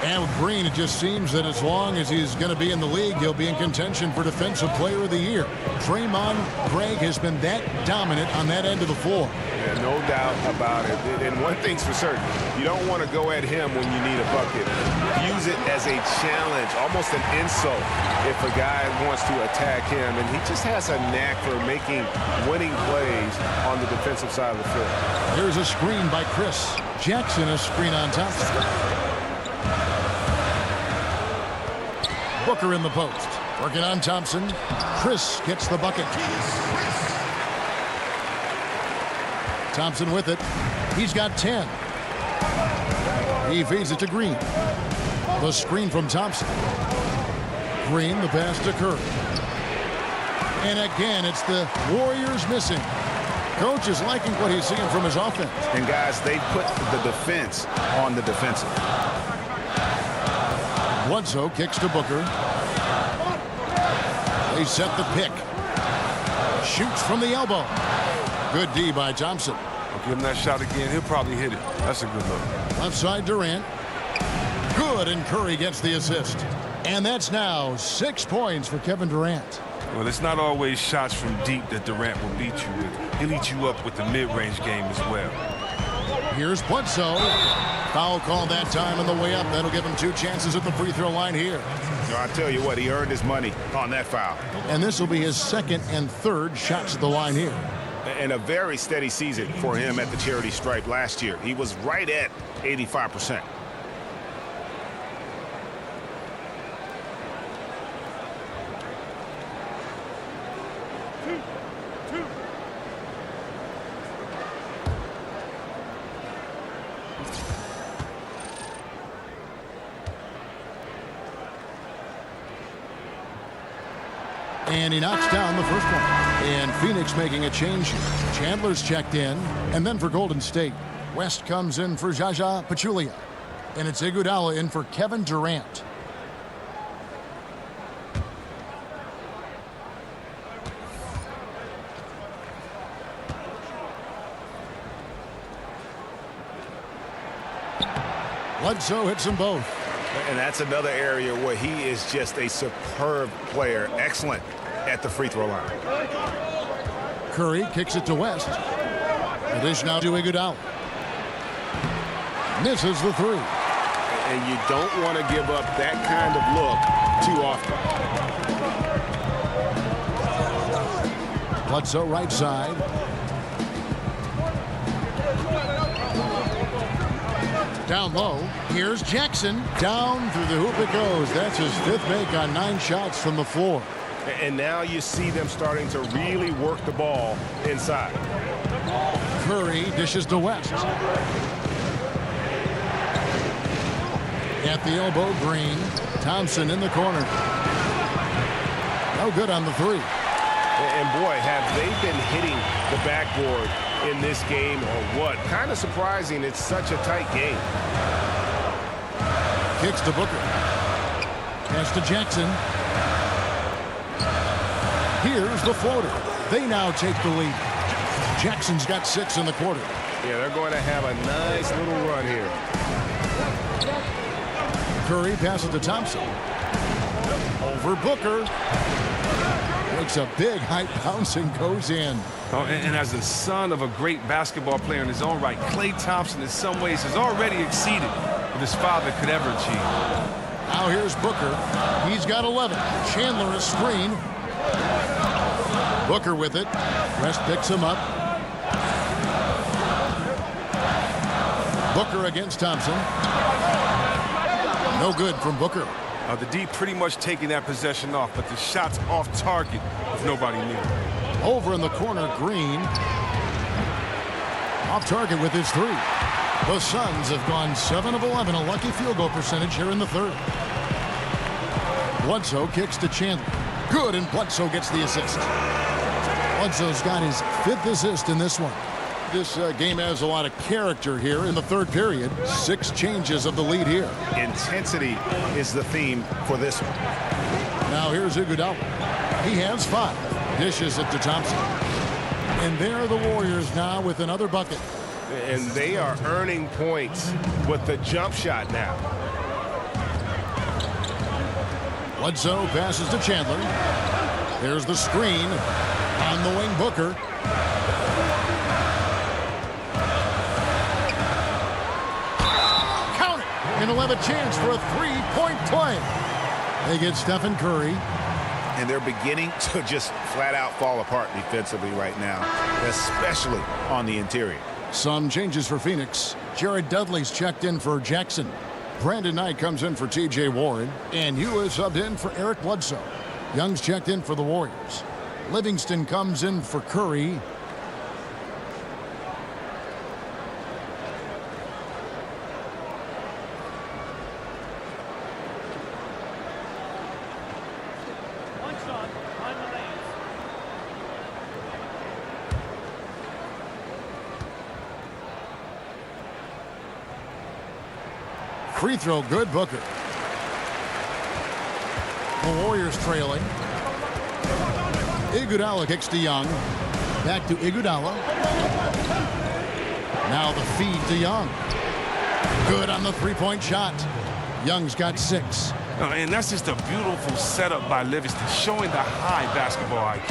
And with Green, it just seems that as long as he's going to be in the league, he'll be in contention for Defensive Player of the Year. Draymond Green has been that dominant on that end of the floor. Yeah, no doubt about it. And one thing's for certain, you don't want to go at him when you need a bucket. Use it as a challenge, almost an insult if a guy wants to attack him. And he just has a knack for making winning plays on the defensive side of the field. Here's a screen by Chris. Jackson, a screen on Thompson. Booker in the post. Working on Thompson. Chris gets the bucket. Thompson with it. He's got 10. He feeds it to Green. The screen from Thompson. Green, the pass to Curry. And again, it's the Warriors missing. Coach is liking what he's seeing from his offense. And guys, they put the defense on the defensive. Bledsoe kicks to Booker. They set the pick. Shoots from the elbow. Good D by Thompson. I'll give him that shot again. He'll probably hit it. That's a good look. Left side Durant. Good, and Curry gets the assist. And that's now 6 points for Kevin Durant. Well, it's not always shots from deep that Durant will beat you with. He'll eat you up with the mid-range game as well. Here's Bledsoe. Foul call that time on the way up. That'll give him 2 chances at the free throw line here. So I tell you what, he earned his money on that foul. And this will be his second and third shots at the line here. And a very steady season for him at the charity stripe last year. He was right at 85%. And he knocks down the first one. And Phoenix making a change here. Chandler's checked in. And then for Golden State, West comes in for Zaza Pachulia. And it's Iguodala in for Kevin Durant. Bledsoe hits them both. And that's another area where he is just a superb player. Excellent at the free throw line. Curry kicks it to West. The dish now to Iguodala. Misses the 3. And you don't want to give up that kind of look too often. Bledsoe right side. Down low. Here's Jackson. Down through the hoop it goes. That's his 5th make on 9 shots from the floor. And now you see them starting to really work the ball inside. Curry dishes to West. At the elbow, Green. Thompson in the corner. No good on the 3. And boy, have they been hitting the backboard in this game or what? Kind of surprising. It's such a tight game. Kicks to Booker. Pass to Jackson. Here's the floater. They now take the lead. Jackson's got 6 in the quarter. Yeah, they're going to have a nice little run here. Curry passes to Thompson. Over Booker. Makes a big high bounce and goes in. Oh, and as the son of a great basketball player in his own right, Klay Thompson in some ways has already exceeded what his father could ever achieve. Now here's Booker. He's got 11. Chandler a screen. Booker with it. West picks him up. Booker against Thompson. No good from Booker. The D pretty much taking that possession off, but the shot's off target with nobody near. Over in the corner, Green. Off target with his 3. The Suns have gone 7 of 11, a lucky field goal percentage here in the 3rd. Bledsoe kicks to Chandler. Good, and Bledsoe gets the assist. Bledsoe's got his 5th assist in this one. This game has a lot of character here in the 3rd period. 6 changes of the lead here. Intensity is the theme for this one. Now here's Iguodala. He has 5. Dishes it to Thompson. And there are the Warriors now with another bucket. And they are earning points with the jump shot now. Bledsoe passes to Chandler. There's the screen. On the wing, Booker. Count it! And he'll have a chance for a 3-point play. They get Stephen Curry. And they're beginning to just flat out fall apart defensively right now, especially on the interior. Some changes for Phoenix. Jared Dudley's checked in for Jackson. Brandon Knight comes in for T.J. Warren. And Hugh is subbed in for Eric Bledsoe. Young's checked in for the Warriors. Livingston comes in for Curry. Free throw good, Booker. The Warriors trailing. Iguodala kicks to Young. Back to Iguodala. Now the feed to Young. Good on the 3-point shot. Young's got 6. And that's just a beautiful setup by Livingston, showing the high basketball IQ.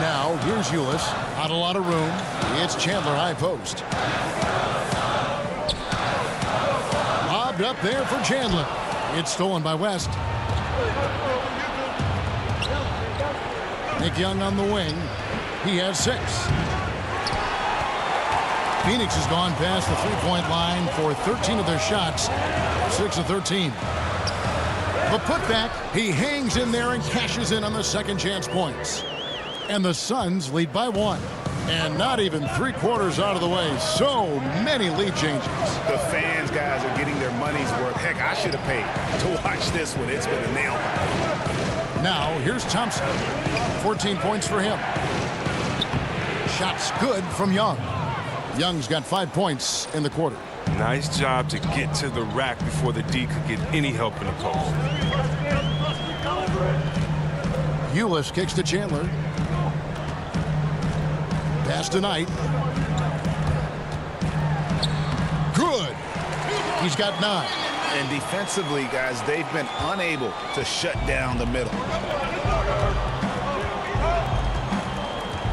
Now here's Ulis. Not a lot of room. It's Chandler high post. Lobbed up there for Chandler. It's stolen by West. Nick Young on the wing. He has 6. Phoenix has gone past the 3-point line for 13 of their shots. 6 of 13. The putback, he hangs in there and cashes in on the second chance points. And the Suns lead by 1. And not even 3/4 out of the way. So many lead changes. The fans, guys, are getting their money's worth. Heck, I should have paid to watch this one. It's been a nail biter. Now, here's Thompson. 14 points for him. Shots good from Young. Young's got 5 points in the quarter. Nice job to get to the rack before the D could get any help in the post. Ulis kicks to Chandler. Pass to Knight. Good. He's got 9. And defensively, guys, they've been unable to shut down the middle.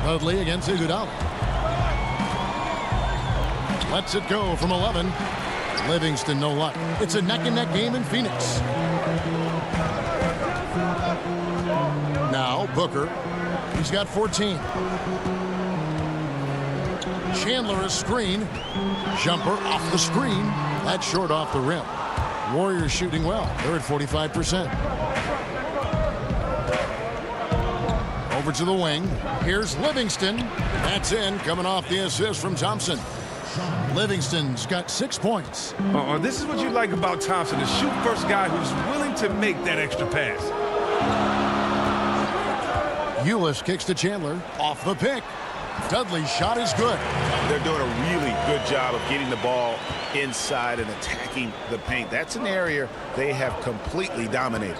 Dudley against Iguodala. Lets it go from 11. Livingston, no luck. It's a neck-and-neck game in Phoenix. Booker. He's got 14. Chandler a screen. Jumper off the screen. That's short off the rim. Warriors shooting well. They're at 45%. Over to the wing. Here's Livingston. That's in, coming off the assist from Thompson. Livingston's got 6 points. This is what you like about Thompson, the shoot-first guy who's willing to make that extra pass. Ulis kicks to Chandler. Off the pick. Dudley's shot is good. They're doing a really good job of getting the ball inside and attacking the paint. That's an area they have completely dominated.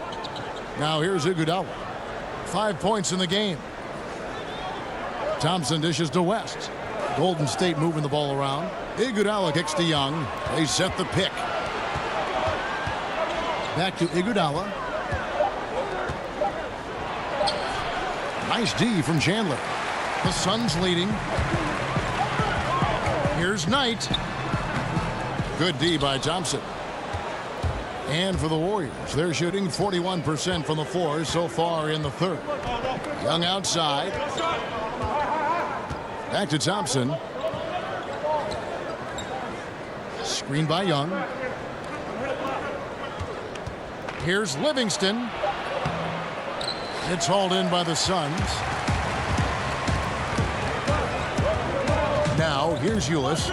Now here's Iguodala. 5 points in the game. Thompson dishes to West. Golden State moving the ball around. Iguodala kicks to Young. They set the pick. Back to Iguodala. Nice D from Chandler. The Suns leading. Here's Knight. Good D by Thompson. And for the Warriors, they're shooting 41% from the floor so far in the third. Young outside. Back to Thompson. Screen by Young. Here's Livingston. It's hauled in by the Suns. Now, here's Ulis.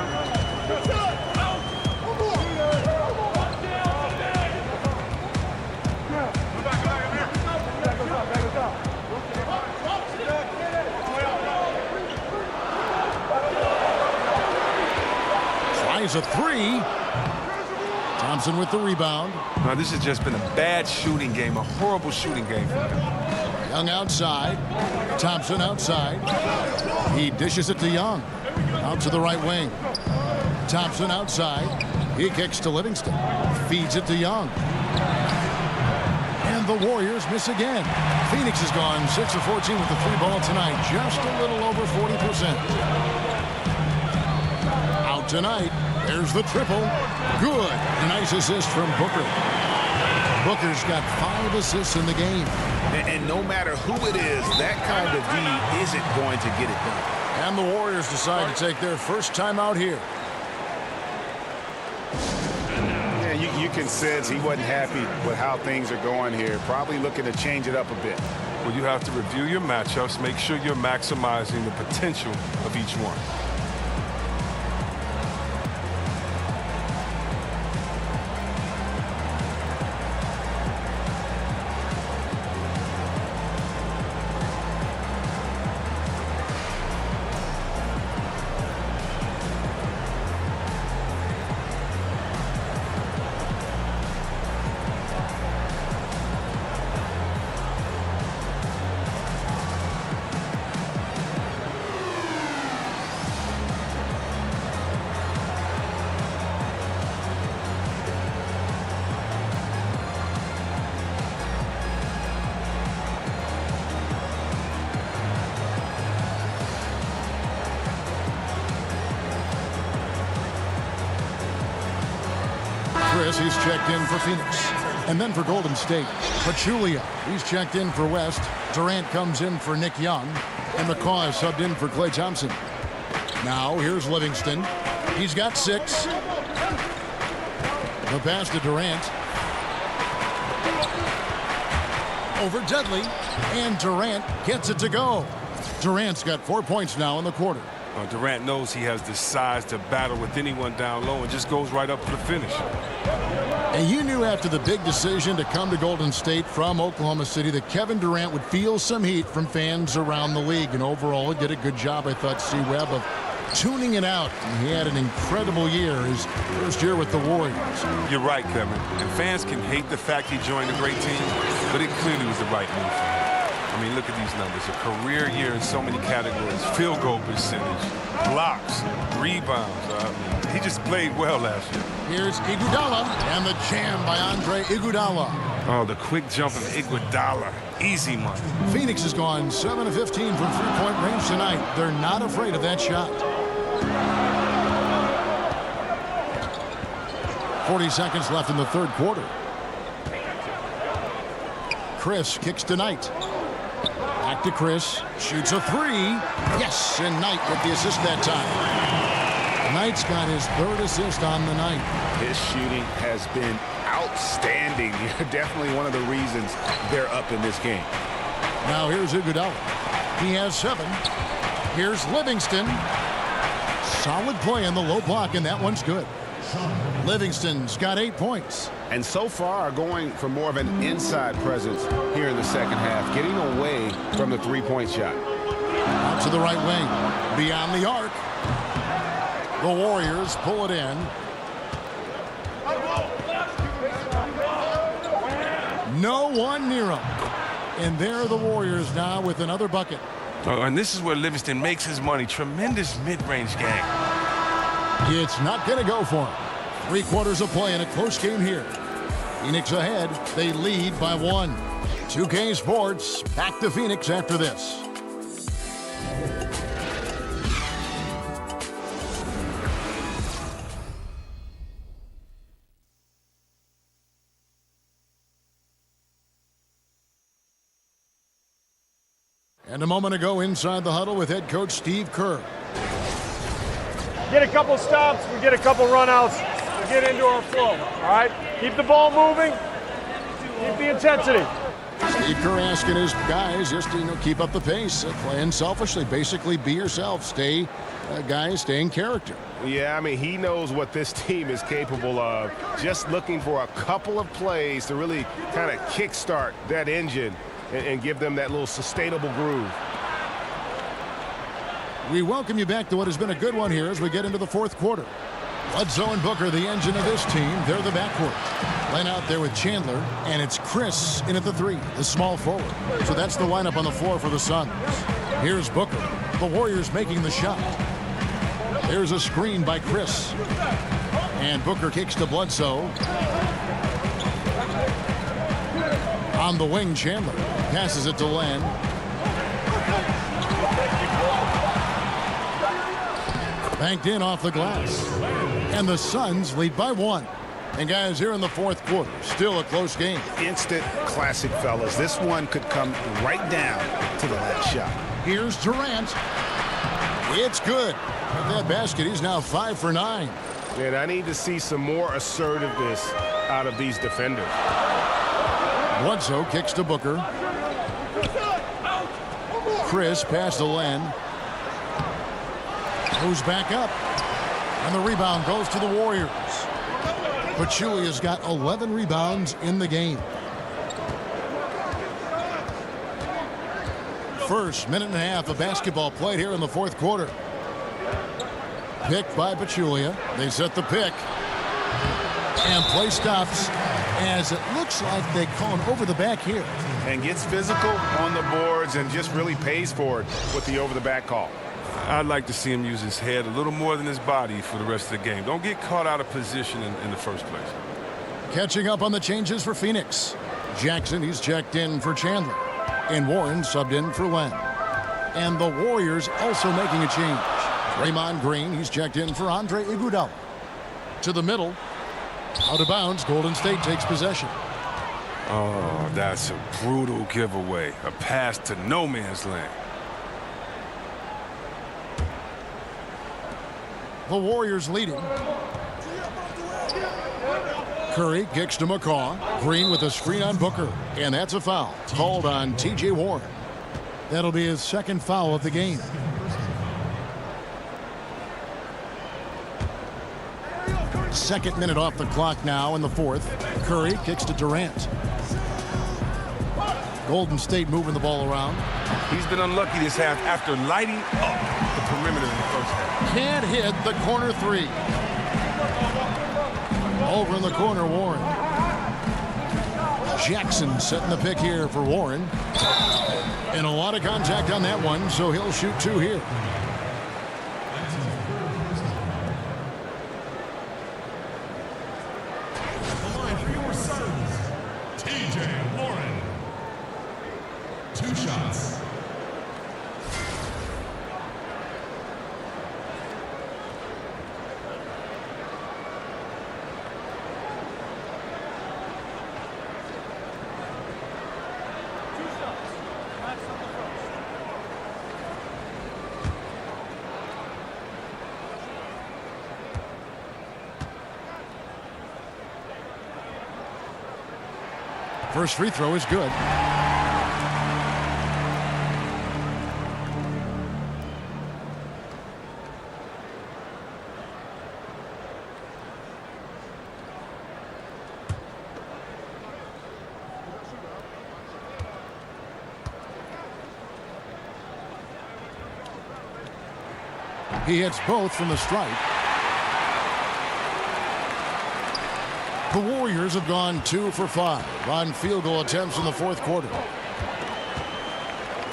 Tries a three. Thompson with the rebound. Now, this has just been a bad shooting game, a horrible shooting game for him. Young outside. Thompson outside. He dishes it to Young. Out to the right wing. Thompson outside. He kicks to Livingston. Feeds it to Young. And the Warriors miss again. Phoenix has gone 6 of 14 with the three ball tonight. Just a little over 40%. Out tonight. There's the triple. Good. Nice assist from Booker. Booker's got 5 assists in the game. And no matter who it is, that kind of D isn't going to get it done. And the Warriors decide to take their first time out here. Yeah, you can sense he wasn't happy with how things are going here. Probably looking to change it up a bit. Well, you have to review your matchups, make sure you're maximizing the potential of each one. He's checked in for Phoenix. And then for Golden State, Pachulia. He's checked in for West. Durant comes in for Nick Young. And McCaw is subbed in for Klay Thompson. Now, here's Livingston. He's got 6. The pass to Durant. Over Dudley. And Durant gets it to go. Durant's got 4 points now in the quarter. Durant knows he has the size to battle with anyone down low and just goes right up for the finish. And you knew after the big decision to come to Golden State from Oklahoma City that Kevin Durant would feel some heat from fans around the league. And overall, he did a good job, I thought, C. Webb, of tuning it out. And he had an incredible year, his first year with the Warriors. You're right, Kevin. And fans can hate the fact he joined a great team, but it clearly was the right move for him. I mean, look at these numbers. A career year in so many categories. Field goal percentage, blocks, rebounds. He just played well last year. Here's Iguodala and the jam by Andre Iguodala. Oh, the quick jump of Iguodala. Easy money. Phoenix has gone 7 of 15 from three-point range tonight. They're not afraid of that shot. 40 seconds left in the third quarter. Chris kicks to Knight. Back to Chris. Shoots a three. Yes, and Knight with the assist that time. Knight's got his third assist on the night. His shooting has been outstanding. Definitely one of the reasons they're up in this game. Now here's Iguodala. He has 7. Here's Livingston. Solid play in the low block, and that one's good. Livingston's got 8 points. And so far going for more of an inside presence here in the second half, getting away from the three-point shot. Out to the right wing. Beyond the arc. The Warriors pull it in. No one near him. And there are the Warriors now with another bucket. Oh, and this is where Livingston makes his money. Tremendous mid-range game. It's not going to go for him. 3 quarters of play in a close game here. Phoenix ahead. They lead by 1. 2K Sports back to Phoenix after this. And a moment ago inside the huddle with head coach Steve Kerr. Get a couple stops, we get a couple runouts, we get into our flow, all right? Keep the ball moving, keep the intensity. Steve Kerr asking his guys just to keep up the pace, playing selfishly, basically be yourself, stay in character. Yeah, I mean, he knows what this team is capable of. Just looking for a couple of plays to really kind of kickstart that engine and give them that little sustainable groove. We welcome you back to what has been a good one here as we get into the 4th quarter. Bledsoe and Booker, the engine of this team, they're the backcourt. Len out there with Chandler, and it's Chris in at the 3, the small forward. So that's the lineup on the floor for the Suns. Here's Booker, the Warriors making the shot. There's a screen by Chris. And Booker kicks to Bledsoe. On the wing, Chandler passes it to Len. Banked in off the glass. And the Suns lead by 1. And guys, here in the 4th quarter, still a close game. Instant classic, fellas. This one could come right down to the last shot. Here's Durant. It's good. With that basket, he's now 5 for 9. And I need to see some more assertiveness out of these defenders. Bledsoe kicks to Booker. Chris pass to Len. Goes back up. And the rebound goes to the Warriors. Pachulia's got 11 rebounds in the game. First minute and a half of basketball played here in the 4th quarter. Pick by Pachulia. They set the pick. And play stops as it looks like they call him over the back here. And gets physical on the boards and just really pays for it with the over the back call. I'd like to see him use his head a little more than his body for the rest of the game. Don't get caught out of position in the first place. Catching up on the changes for Phoenix. Jackson, he's checked in for Chandler. And Warren subbed in for Len. And the Warriors also making a change. Draymond Green, he's checked in for Andre Iguodala. To the middle. Out of bounds, Golden State takes possession. Oh, that's a brutal giveaway. A pass to no man's land. The Warriors leading. Curry kicks to McCaw. Green with a screen on Booker. And that's a foul called on T.J. Warren. That'll be his 2nd foul of the game. Second minute off the clock now in the 4th. Curry kicks to Durant. Golden State moving the ball around. He's been unlucky this half after lighting up the perimeter in the first half. Can't hit the corner 3. Over in the corner, Warren. Jackson setting the pick here for Warren. And a lot of contact on that one, so he'll shoot 2 here. First free throw is good. He hits both from the stripe. The Warriors have gone 2 for 5 on field goal attempts in the fourth quarter.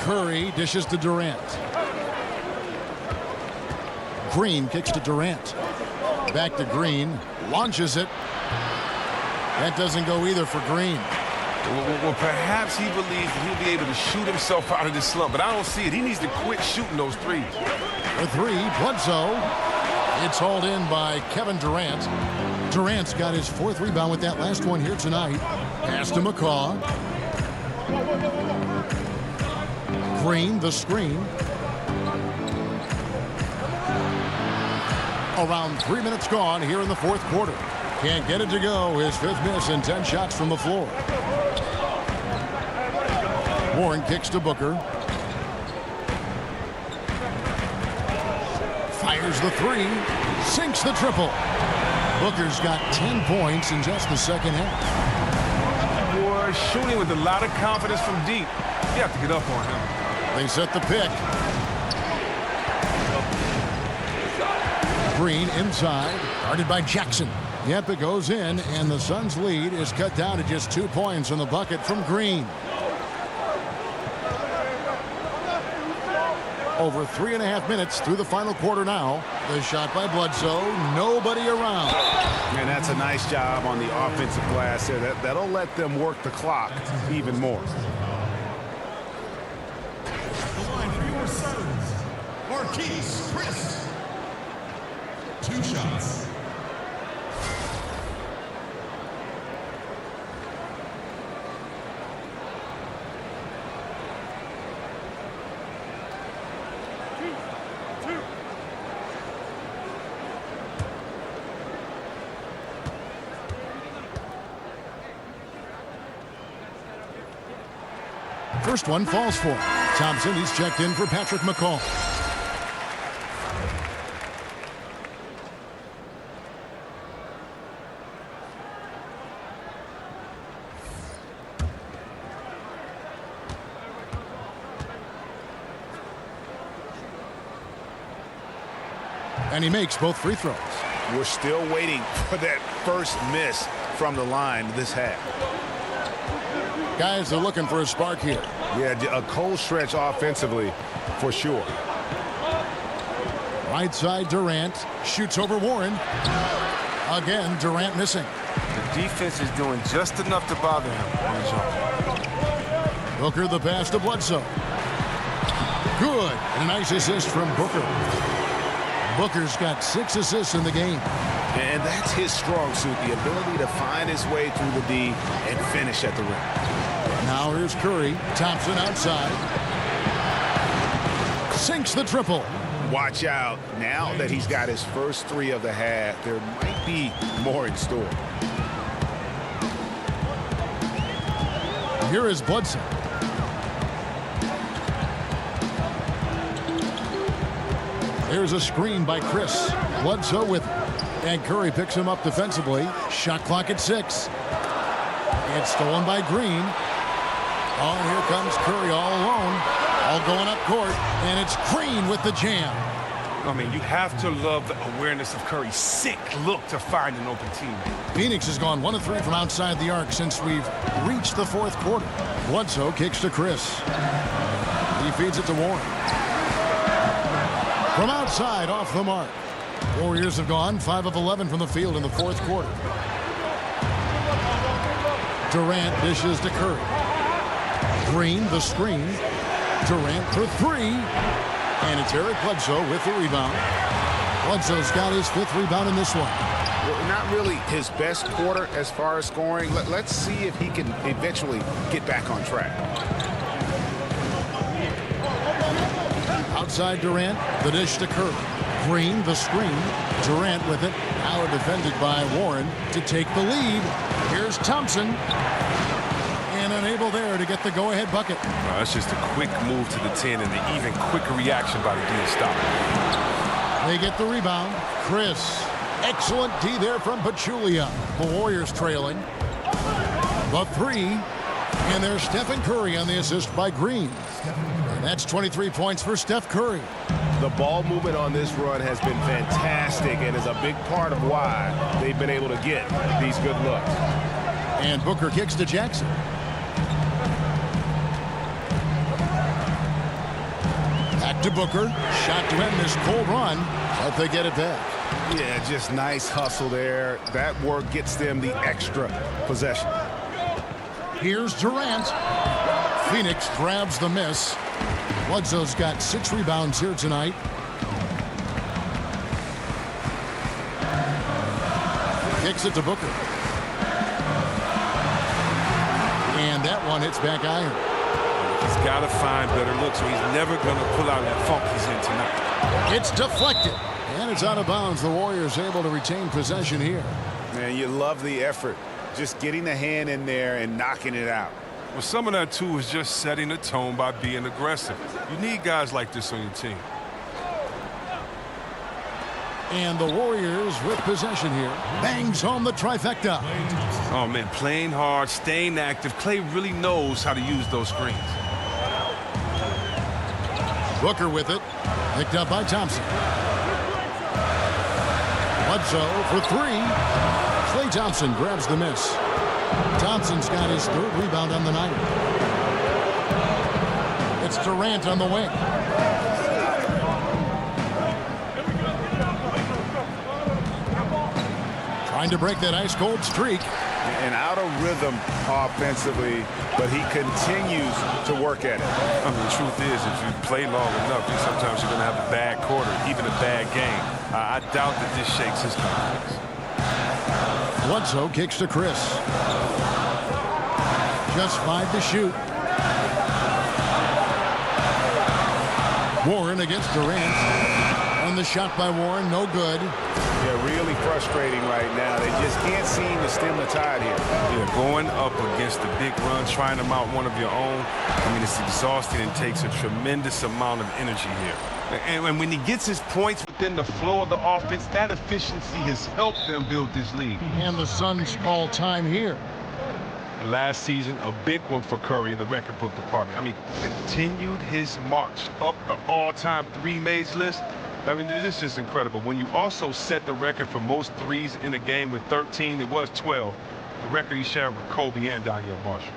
Curry dishes to Durant. Green kicks to Durant. Back to Green. Launches it. That doesn't go either for Green. Well, perhaps he believes that he'll be able to shoot himself out of this slump, but I don't see it. He needs to quit shooting those threes. The three, Bledsoe. It's hauled in by Kevin Durant. Durant's got his fourth rebound with that last one here tonight. Pass to McCaw. Green, the screen. Around 3 minutes gone here in the fourth quarter. Can't get it to go. His fifth miss and 10 shots from the floor. Warren kicks to Booker. Fires the three. Sinks the triple. Booker's got 10 points in just the second half. Boy, shooting with a lot of confidence from deep. You have to get up on him. They set the pick. Green inside. Guarded by Jackson. Yep, it goes in, and the Suns' lead is cut down to just 2 points on the bucket from Green. Over 3.5 minutes through the final quarter now. The shot by Bledsoe. Nobody around. And that's a nice job on the offensive glass there. That'll let them work the clock even more. The line for your Suns, Marquise Chris. 2 shots. First one falls for Thompson. He's checked in for Patrick McCall. And he makes both free throws. We're still waiting for that first miss from the line this half. Guys are looking for a spark here. Yeah, a cold stretch offensively for sure. Right side, Durant shoots over Warren. Again, Durant missing. The defense is doing just enough to bother him. Booker the pass to Bledsoe. Good. And a nice assist from Booker. Booker's got 6 assists in the game. And that's his strong suit, the ability to find his way through the D and finish at the rim. Now here's Curry. Thompson outside. Sinks the triple. Watch out. Now that he's got his first 3 of the half, there might be more in store. Here is Bledsoe. There's a screen by Chris. Bledsoe with it. And Curry picks him up defensively. Shot clock at 6. It's stolen by Green. Oh, here comes Curry all alone. All going up court. And it's Green with the jam. I mean, you have to love the awareness of Curry's sick look to find an open teammate. Phoenix has gone 1 of 3 from outside the arc since we've reached the fourth quarter. Bledsoe kicks to Chris. He feeds it to Warren. From outside, off the mark. Warriors have gone 5 of 11 from the field in the fourth quarter. Durant dishes to Curry. Green, the screen. Durant for 3. And it's Eric Bledsoe with the rebound. Bledsoe's got his 5th rebound in this one. Well, not really his best quarter as far as scoring. Let's see if he can eventually get back on track. Outside Durant, the dish to Curry. Green, the screen. Durant with it. Now defended by Warren to take the lead. Here's Thompson. unable there to get the go-ahead bucket. That's just a quick move to the 10 and an even quicker reaction by the D to stop. They get the rebound. Chris. Excellent D there from Pachulia. The Warriors trailing. The 3. And there's Stephen Curry on the assist by Green. And that's 23 points for Steph Curry. The ball movement on this run has been fantastic and is a big part of why they've been able to get these good looks. And Booker kicks to Jackson. Back to Booker. Shot to end this cold run, but they get it back. Yeah, just nice hustle there. That work gets them the extra possession. Here's Durant. Phoenix grabs the miss. Bledsoe's got 6 rebounds here tonight. Kicks it to Booker. And that one hits back iron. He's got to find better looks, so he's never going to pull out that funk he's in tonight. It's deflected. And it's out of bounds. The Warriors able to retain possession here. Man, you love the effort. Just getting the hand in there and knocking it out. Well, some of that, too, is just setting the tone by being aggressive. You need guys like this on your team. And the Warriors with possession here. Bangs home the trifecta. Oh, man, playing hard, staying active. Clay really knows how to use those screens. Booker with it. Picked up by Thompson. Bledsoe for 3. Klay Thompson grabs the miss. Thompson's got his 3rd rebound on the night. It's Durant on the wing. Trying to break that ice-cold streak. And out of rhythm offensively, but he continues to work at it. I mean, the truth is, if you play long enough, sometimes you're going to have a bad quarter, even a bad game. I doubt that this shakes his confidence. Bledsoe kicks to Chris. Just 5 to shoot. Warren against Durant. And the shot by Warren, no good. Yeah, really frustrating right now. They just can't seem to stem the tide here. Yeah, going up against the big run, trying to mount one of your own, I mean, it's exhausting and takes a tremendous amount of energy here. And when he gets his points within the flow of the offense, that efficiency has helped them build this lead. And the Suns all-time here. Last season, a big one for Curry in the record book department. I mean, continued his march up the all-time 3-made list. I mean, this is incredible. When you also set the record for most threes in a game with 13, it was 12. The record he shared with Kobe and Daniel Marshall.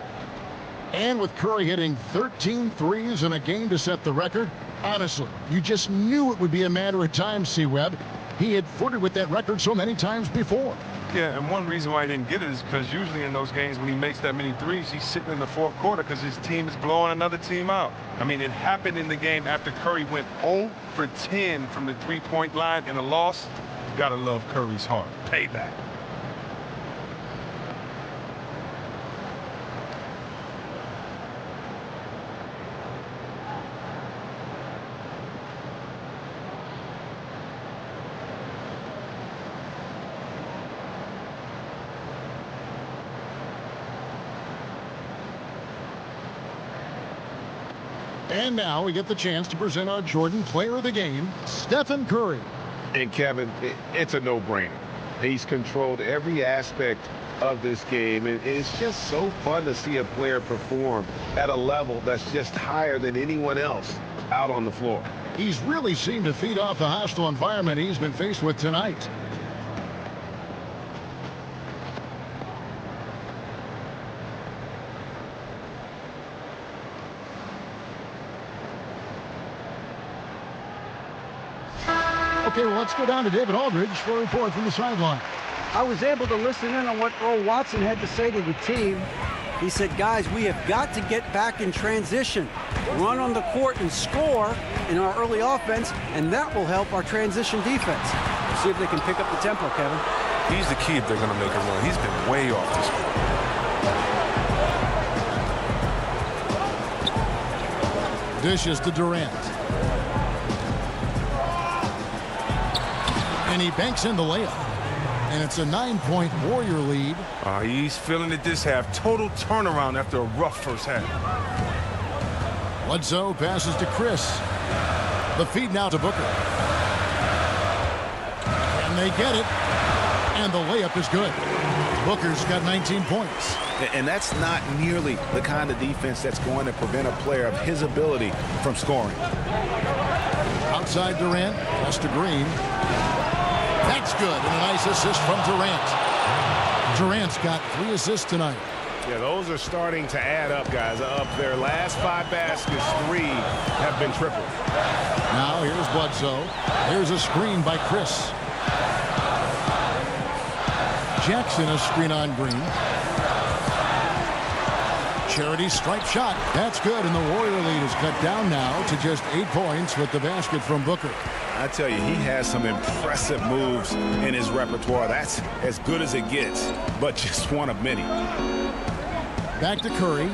And with Curry hitting 13 threes in a game to set the record, honestly, you just knew it would be a matter of time, C-Webb. He had flirted with that record so many times before. Yeah, and one reason why he didn't get it is because usually in those games when he makes that many threes, he's sitting in the 4th quarter because his team is blowing another team out. I mean, it happened in the game after Curry went 0 for 10 from the 3-point line in a loss. You gotta love Curry's heart. Payback. And now we get the chance to present our Jordan Player of the Game, Stephen Curry. And Kevin, it's a no-brainer. He's controlled every aspect of this game, and it's just so fun to see a player perform at a level that's just higher than anyone else out on the floor. He's really seemed to feed off the hostile environment he's been faced with tonight. Okay, well, let's go down to David Aldridge for a report from the sideline. I was able to listen in on what Earl Watson had to say to the team. He said, guys, we have got to get back in transition, run on the court and score in our early offense, and that will help our transition defense. We'll see if they can pick up the tempo, Kevin. He's the key if they're going to make a run. He's been way off this one. Dishes to Durant. And he banks in the layup. And it's a 9-point Warrior lead. He's feeling it this half. Total turnaround after a rough first half. Bledsoe passes to Chris. The feed now to Booker. And they get it. And the layup is good. Booker's got 19 points. And that's not nearly the kind of defense that's going to prevent a player of his ability from scoring. Outside Durant, pass to Green. That's good, and a nice assist from Durant. Durant's got 3 assists tonight. Yeah, those are starting to add up, guys. Up their last 5 baskets, 3 have been tripled. Now here's Bledsoe. Here's a screen by Chris. Jackson a screen on Green. Charity stripe shot. That's good, and the Warrior lead is cut down now to just 8 points with the basket from Booker. I tell you, he has some impressive moves in his repertoire. That's as good as it gets, but just one of many. Back to Curry.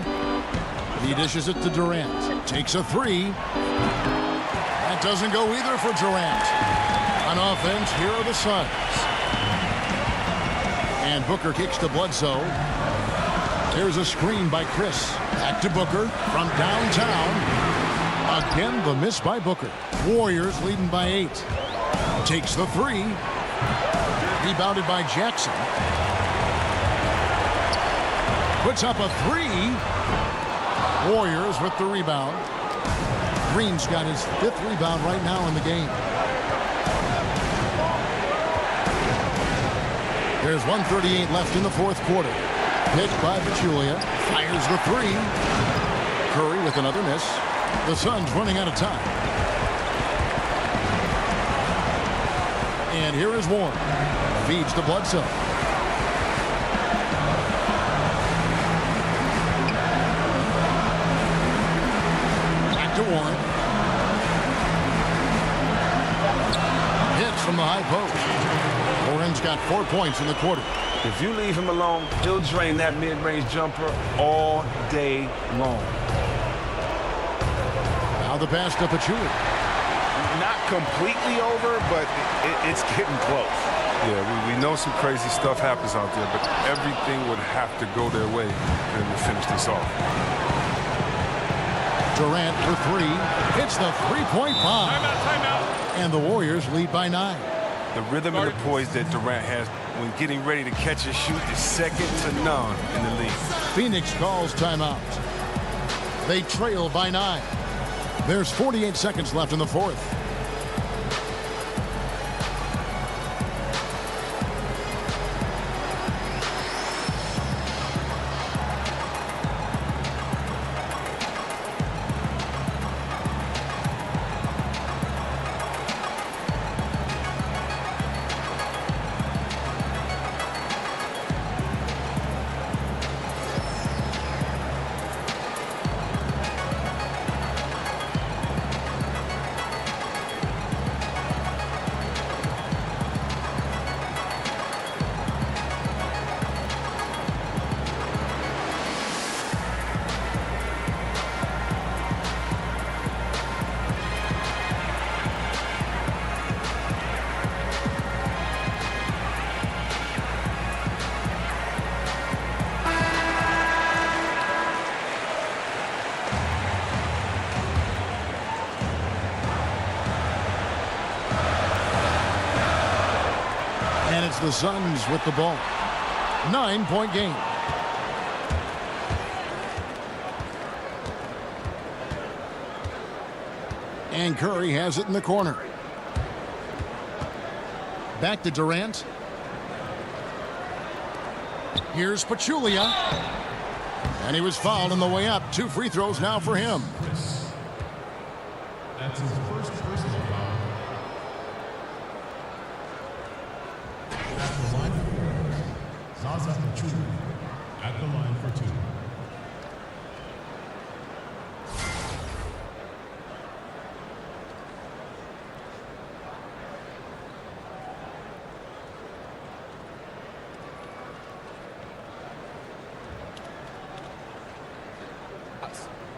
He dishes it to Durant. Takes a 3. That doesn't go either for Durant. On offense, here are the Suns. And Booker kicks to Bledsoe. Here's a screen by Chris. Back to Booker from downtown. Again, the miss by Booker. Warriors leading by 8. Takes the 3. Rebounded by Jackson. Puts up a 3. Warriors with the rebound. Green's got his 5th rebound right now in the game. There's 1:38 left in the 4th quarter. Picked by Pachulia. Fires the 3. Curry with another miss. The Suns running out of time. And here is Warren. Feeds to Bledsoe. Back to Warren. Hits from the high post. Warren's got 4 points in the quarter. If you leave him alone, he'll drain that mid-range jumper all day long. Now the pass to Pachulia. Not completely over, but it's getting close. Yeah, we know some crazy stuff happens out there, but everything would have to go their way for them to finish this off. Durant for 3. Hits the 3-point bomb. Timeout. And the Warriors lead by 9. The rhythm and the poise that Durant has when getting ready to catch and shoot is second to none in the league. Phoenix calls timeout. They trail by 9. There's 48 seconds left in the 4th. And it's the Suns with the ball. 9-point game. And Curry has it in the corner. Back to Durant. Here's Pachulia. And he was fouled on the way up. 2 free throws now for him. That's his first personal foul. At the line for Zaza Pachulia. At the line for 2.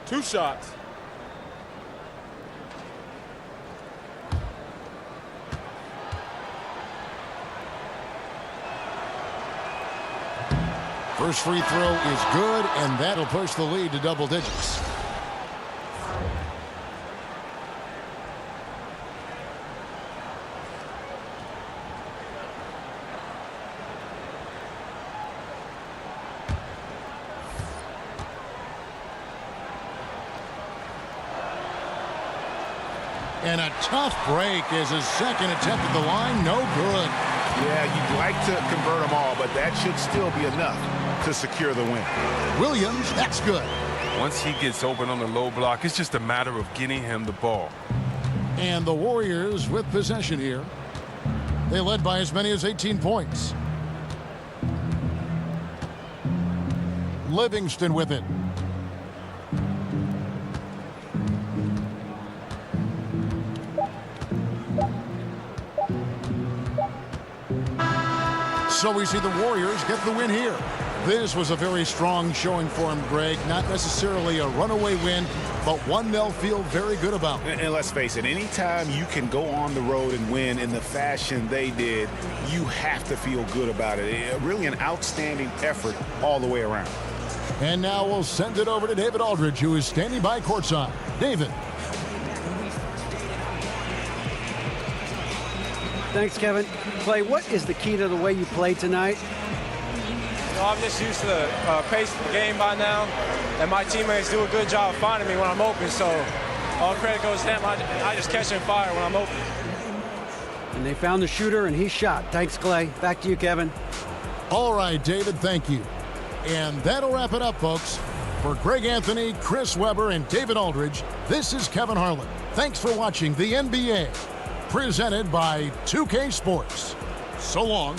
Two shots. First free throw is good, and that'll push the lead to double digits. And a tough break is his second attempt at the line. No good. Yeah, you'd like to convert them all, but that should still be enough to secure the win. Williams, that's good. Once he gets open on the low block, it's just a matter of getting him the ball. And the Warriors with possession here. They led by as many as 18 points. Livingston with it. So we see the Warriors get the win here. This was a very strong showing for him, Greg. Not necessarily a runaway win, but one they'll feel very good about. And let's face it, anytime you can go on the road and win in the fashion they did, you have to feel good about it. Really an outstanding effort all the way around. And now we'll send it over to David Aldridge, who is standing by courtside. David. Thanks, Kevin. Clay, what is the key to the way you played tonight? I'm just used to the pace of the game by now, and my teammates do a good job of finding me when I'm open, so all credit goes to them. I just catch and fire when I'm open. And they found the shooter, and he shot. Thanks, Clay. Back to you, Kevin. All right, David, thank you. And that'll wrap it up, folks. For Greg Anthony, Chris Webber, and David Aldridge, this is Kevin Harlan. Thanks for watching the NBA, presented by 2K Sports. So long.